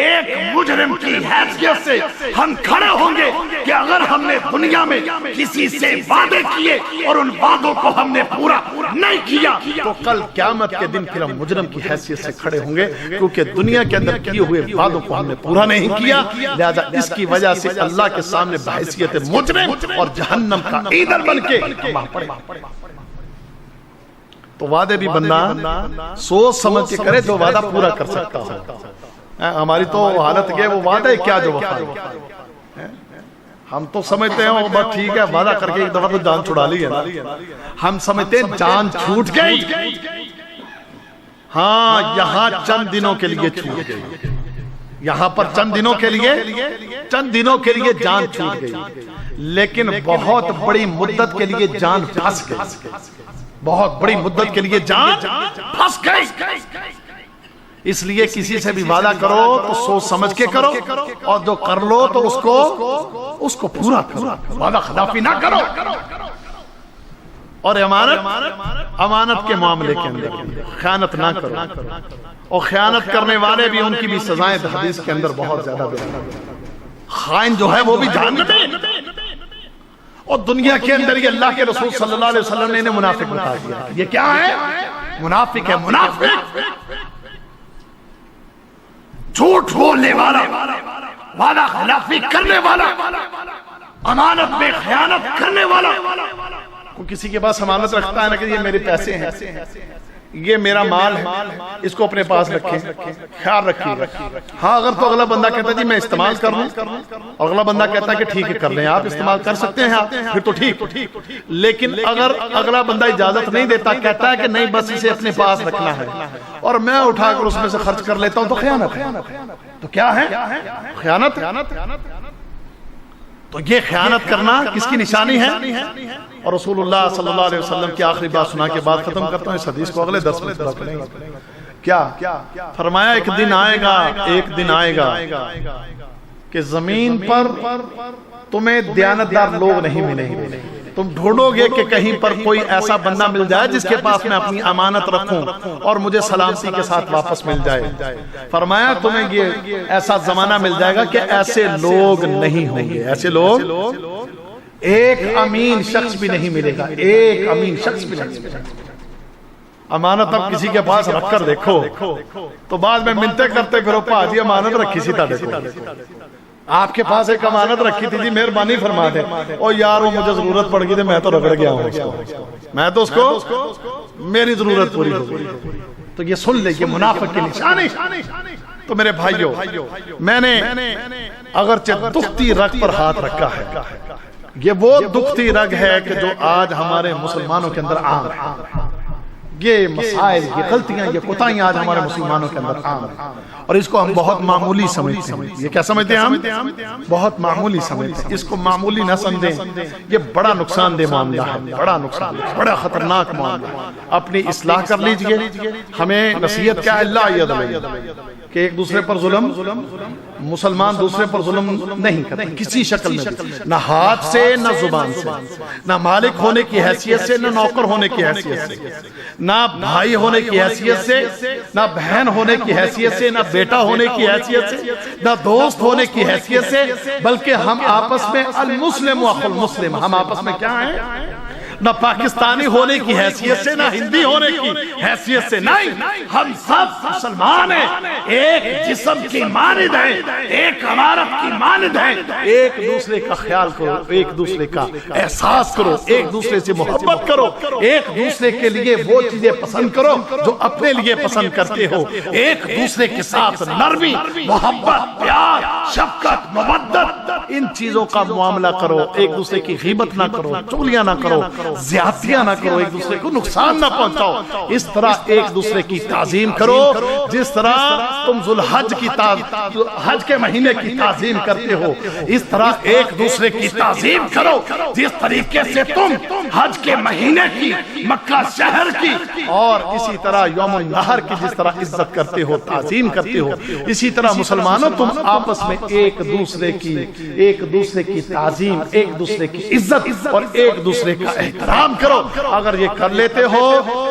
ایک مجرم کی حیثیت سے ہم کھڑے ہوں گے کہ اگر ہم نے دنیا میں کسی سے وعدے کیے اور ان وعدوں کو ہم نے پورا نہیں کیا تو کل قیامت کے دن پھر ہم مجرم کی حیثیت سے کھڑے ہوں گے، کیونکہ دنیا کے اندر کیے ہوئے وعدوں کو ہم نے پورا نہیں کیا، لہذا اس کی وجہ سے اللہ کے سامنے بحیثیت مجرم اور جہنم کا ایندھن بن کے وہاں پڑے۔ تو وعدے بھی بندہ سوچ سمجھ کے کرے جو وعدہ پورا کر سکتا ہو۔ ہماری تو حالت یہ وہ وعدہ ہے کیا جو وفا، ہم تو سمجھتے ہیں بس ٹھیک ہے وعدہ کر کے ایک دفعہ تو جان چھڑا لی ہے نا، ہم سمجھتے ہیں جان چھوٹ گئی، ہاں یہاں چند دنوں کے لیے چھوٹ گئی، یہاں پر چند دنوں کے لیے جان چھوٹ گئی، لیکن بہت بڑی مدت کے لیے جان پھنس گئی، بہت بڑی مدت کے لیے جان پھنس گئی۔ اس لیے کسی سے بھی وعدہ کرو تو سوچ سمجھ کے کرو، اور جو کر لو تو اس کو پورا کرو، وعدہ خلافی نہ کرو۔ اور امانت کے معاملے کے اندر خیانت نہ کرو، اور خیانت کرنے والے بھی ان کی بھی سزائیں حدیث کے اندر بہت زیادہ بیان، خائن جو ہے وہ بھی جہنمی ہے۔ اور دنیا کے اندر یہ اللہ کے رسول صلی اللہ علیہ وسلم نے انہیں منافق بتا دیا، یہ کیا ہے؟ منافق ہے، منافق جھوٹ بولنے والا، وعدہ خلافی کرنے والا، امانت میں خیانت کرنے والا۔ کوئی کسی کے پاس امانت رکھتا ہے نا کہ یہ میرے پیسے ہیں، یہ میرا مال ہے، اس کو اپنے پاس رکھیں، خیال رکھیے گا۔ ہاں اگر تو اگلا بندہ کہتا ہے جی میں استعمال کر لوں، اگلا بندہ کہتا ہے کہ ٹھیک ہے کر لیں، آپ استعمال کر سکتے ہیں آپ، پھر تو ٹھیک۔ لیکن اگر اگلا بندہ اجازت نہیں دیتا، کہتا ہے کہ نہیں بس اسے اپنے پاس رکھنا ہے اور میں اٹھا کر اس میں سے خرچ کر لیتا ہوں، تو خیانت ہے۔ تو کیا ہے؟ خیانت۔ تو یہ خیانت کرنا کس کی نشانی ہے؟ اور رسول اللہ صلی اللہ علیہ وسلم کی آخری بات سنا کے بعد ختم کرتا ہوں اس حدیث کو، اگلے 10 میں پڑھیں گے۔ کیا فرمایا؟ ایک دن آئے گا کہ زمین پر تمہیں دیانتدار لوگ نہیں ملیں گے، تم ڈھونڈو گے کہ کہیں پر کوئی ایسا بندہ مل جائے جس کے پاس میں اپنی امانت رکھوں اور مجھے سلامتی کے ساتھ واپس مل جائے۔ فرمایا تمہیں یہ ایسا زمانہ مل جائے گا کہ ایسے لوگ نہیں ہوں گے، ایسے لوگ، ایک امین شخص بھی نہیں ملے گا، ایک امین شخص بھی نہیں ملے گا۔ امانت اب کسی کے پاس رکھ کر دیکھو تو بعد میں منتیں کرتے پھرو، پاجی امانت رکھی سی تھا، دیکھو آپ کے پاس ایک امانت رکھی تھی جی، مہربانی فرما دیں، او یار وہ مجھے ضرورت پڑ گئی تھی، میں تو رگڑ گیا ہوں اس کو، میں تو اس کو میری ضرورت پوری ہو گئی۔ تو یہ سن لے، یہ منافق کی نشانی۔ تو میرے بھائیو، میں نے اگرچہ دکھتی رگ پر ہاتھ رکھا ہے، یہ وہ دکھتی رگ ہے کہ جو آج ہمارے مسلمانوں کے اندر عام ہے۔ یہ مسائل، یہ غلطیاں، یہ کوتاہیاں آج ہمارے مسلمانوں کے اندر عام ہیں، اور اس کو ہم بہت معمولی سمجھتے ہیں۔ یہ کیا سمجھتے ہیں ہم؟ بہت معمولی سمجھتے ہیں۔ اس کو معمولی نہ سمجھیں، یہ بڑا نقصان دہ معاملہ ہے، بڑا نقصان دہ، بڑا خطرناک معاملہ ہے۔ اپنی اصلاح کر لیجئے۔ ہمیں نصیحت کیا ہے؟ لا یظلم، کہ ایک دوسرے پر ظلم، مسلمان دوسرے پر ظلم نہیں کرتے کسی شکل میں، نہ ہاتھ سے، نہ زبان سے، نہ مالک ہونے کی حیثیت سے، نہ نوکر ہونے کی حیثیت سے، نہ بھائی ہونے کی حیثیت سے، نہ بہن ہونے کی حیثیت سے، نہ بیٹا ہونے کی حیثیت سے، نہ دوست ہونے کی حیثیت سے، بلکہ ہم آپس میں المسلم اخو المسلم، ہم آپس میں کیا ہیں؟ نہ پاکستانی ہونے کی حیثیت سے، نہ ہندی ہونے کی حیثیت سے، نہیں، ہم سب مسلمان ہیں، ایک جسم کی مانند ہیں، ایک امارت کی مانند ہیں۔ ایک دوسرے کا خیال کرو، ایک دوسرے کا احساس کرو، ایک دوسرے سے محبت کرو، ایک دوسرے کے لیے وہ چیزیں پسند کرو جو اپنے لیے پسند کرتے ہو، ایک دوسرے کے ساتھ نرمی، محبت، پیار، شفقت، مودت، ان چیزوں کا معاملہ کرو، ایک دوسرے کی غیبت نہ کرو، چغلیاں نہ کرو، زیادتیاں نہ کرو، ایک دوسرے کو نقصان نہ پہنچاؤ، اس طرح ایک دوسرے کی تعظیم کرو جس طرح تم ذوالحج کی حج کے مہینے کی تعظیم کرتے ہو، اس طرح ایک دوسرے کی تعظیم کرو جس طریقے سے تم حج کے مہینے کی، مکہ شہر کی، اور اسی طرح یوم النحر کی جس طرح عزت کرتے ہو، تعظیم کرتے ہو، اسی طرح مسلمانوں تم آپس میں ایک دوسرے کی تعظیم، ایک دوسرے کی عزت اور ایک دوسرے کا احترام کرو۔ اگر یہ کر لیتے ہو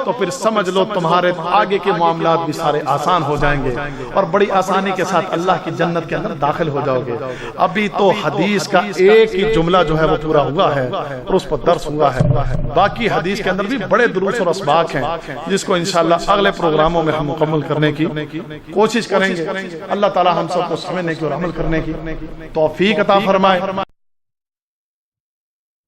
تو پھر سمجھ لو تمہارے آگے کے معاملات بھی سارے آسان ہو جائیں گے اور بڑی آسانی کے ساتھ اللہ کی جنت کے اندر داخل ہو جاؤ گے۔ ابھی تو حدیث کا ایک ہی جملہ جو ہے وہ پورا ہوا ہے اور اس پر درس ہوا ہے، باقی حدیث کے اندر بھی بڑے دروس اور اسباق ہیں جس کو انشاءاللہ اگلے پروگراموں میں ہم مکمل کرنے کی کوشش کریں گے۔ اللہ تعالی ہم سب کو سمجھنے کی اور عمل کرنے کی توفیق عطا فرمائے۔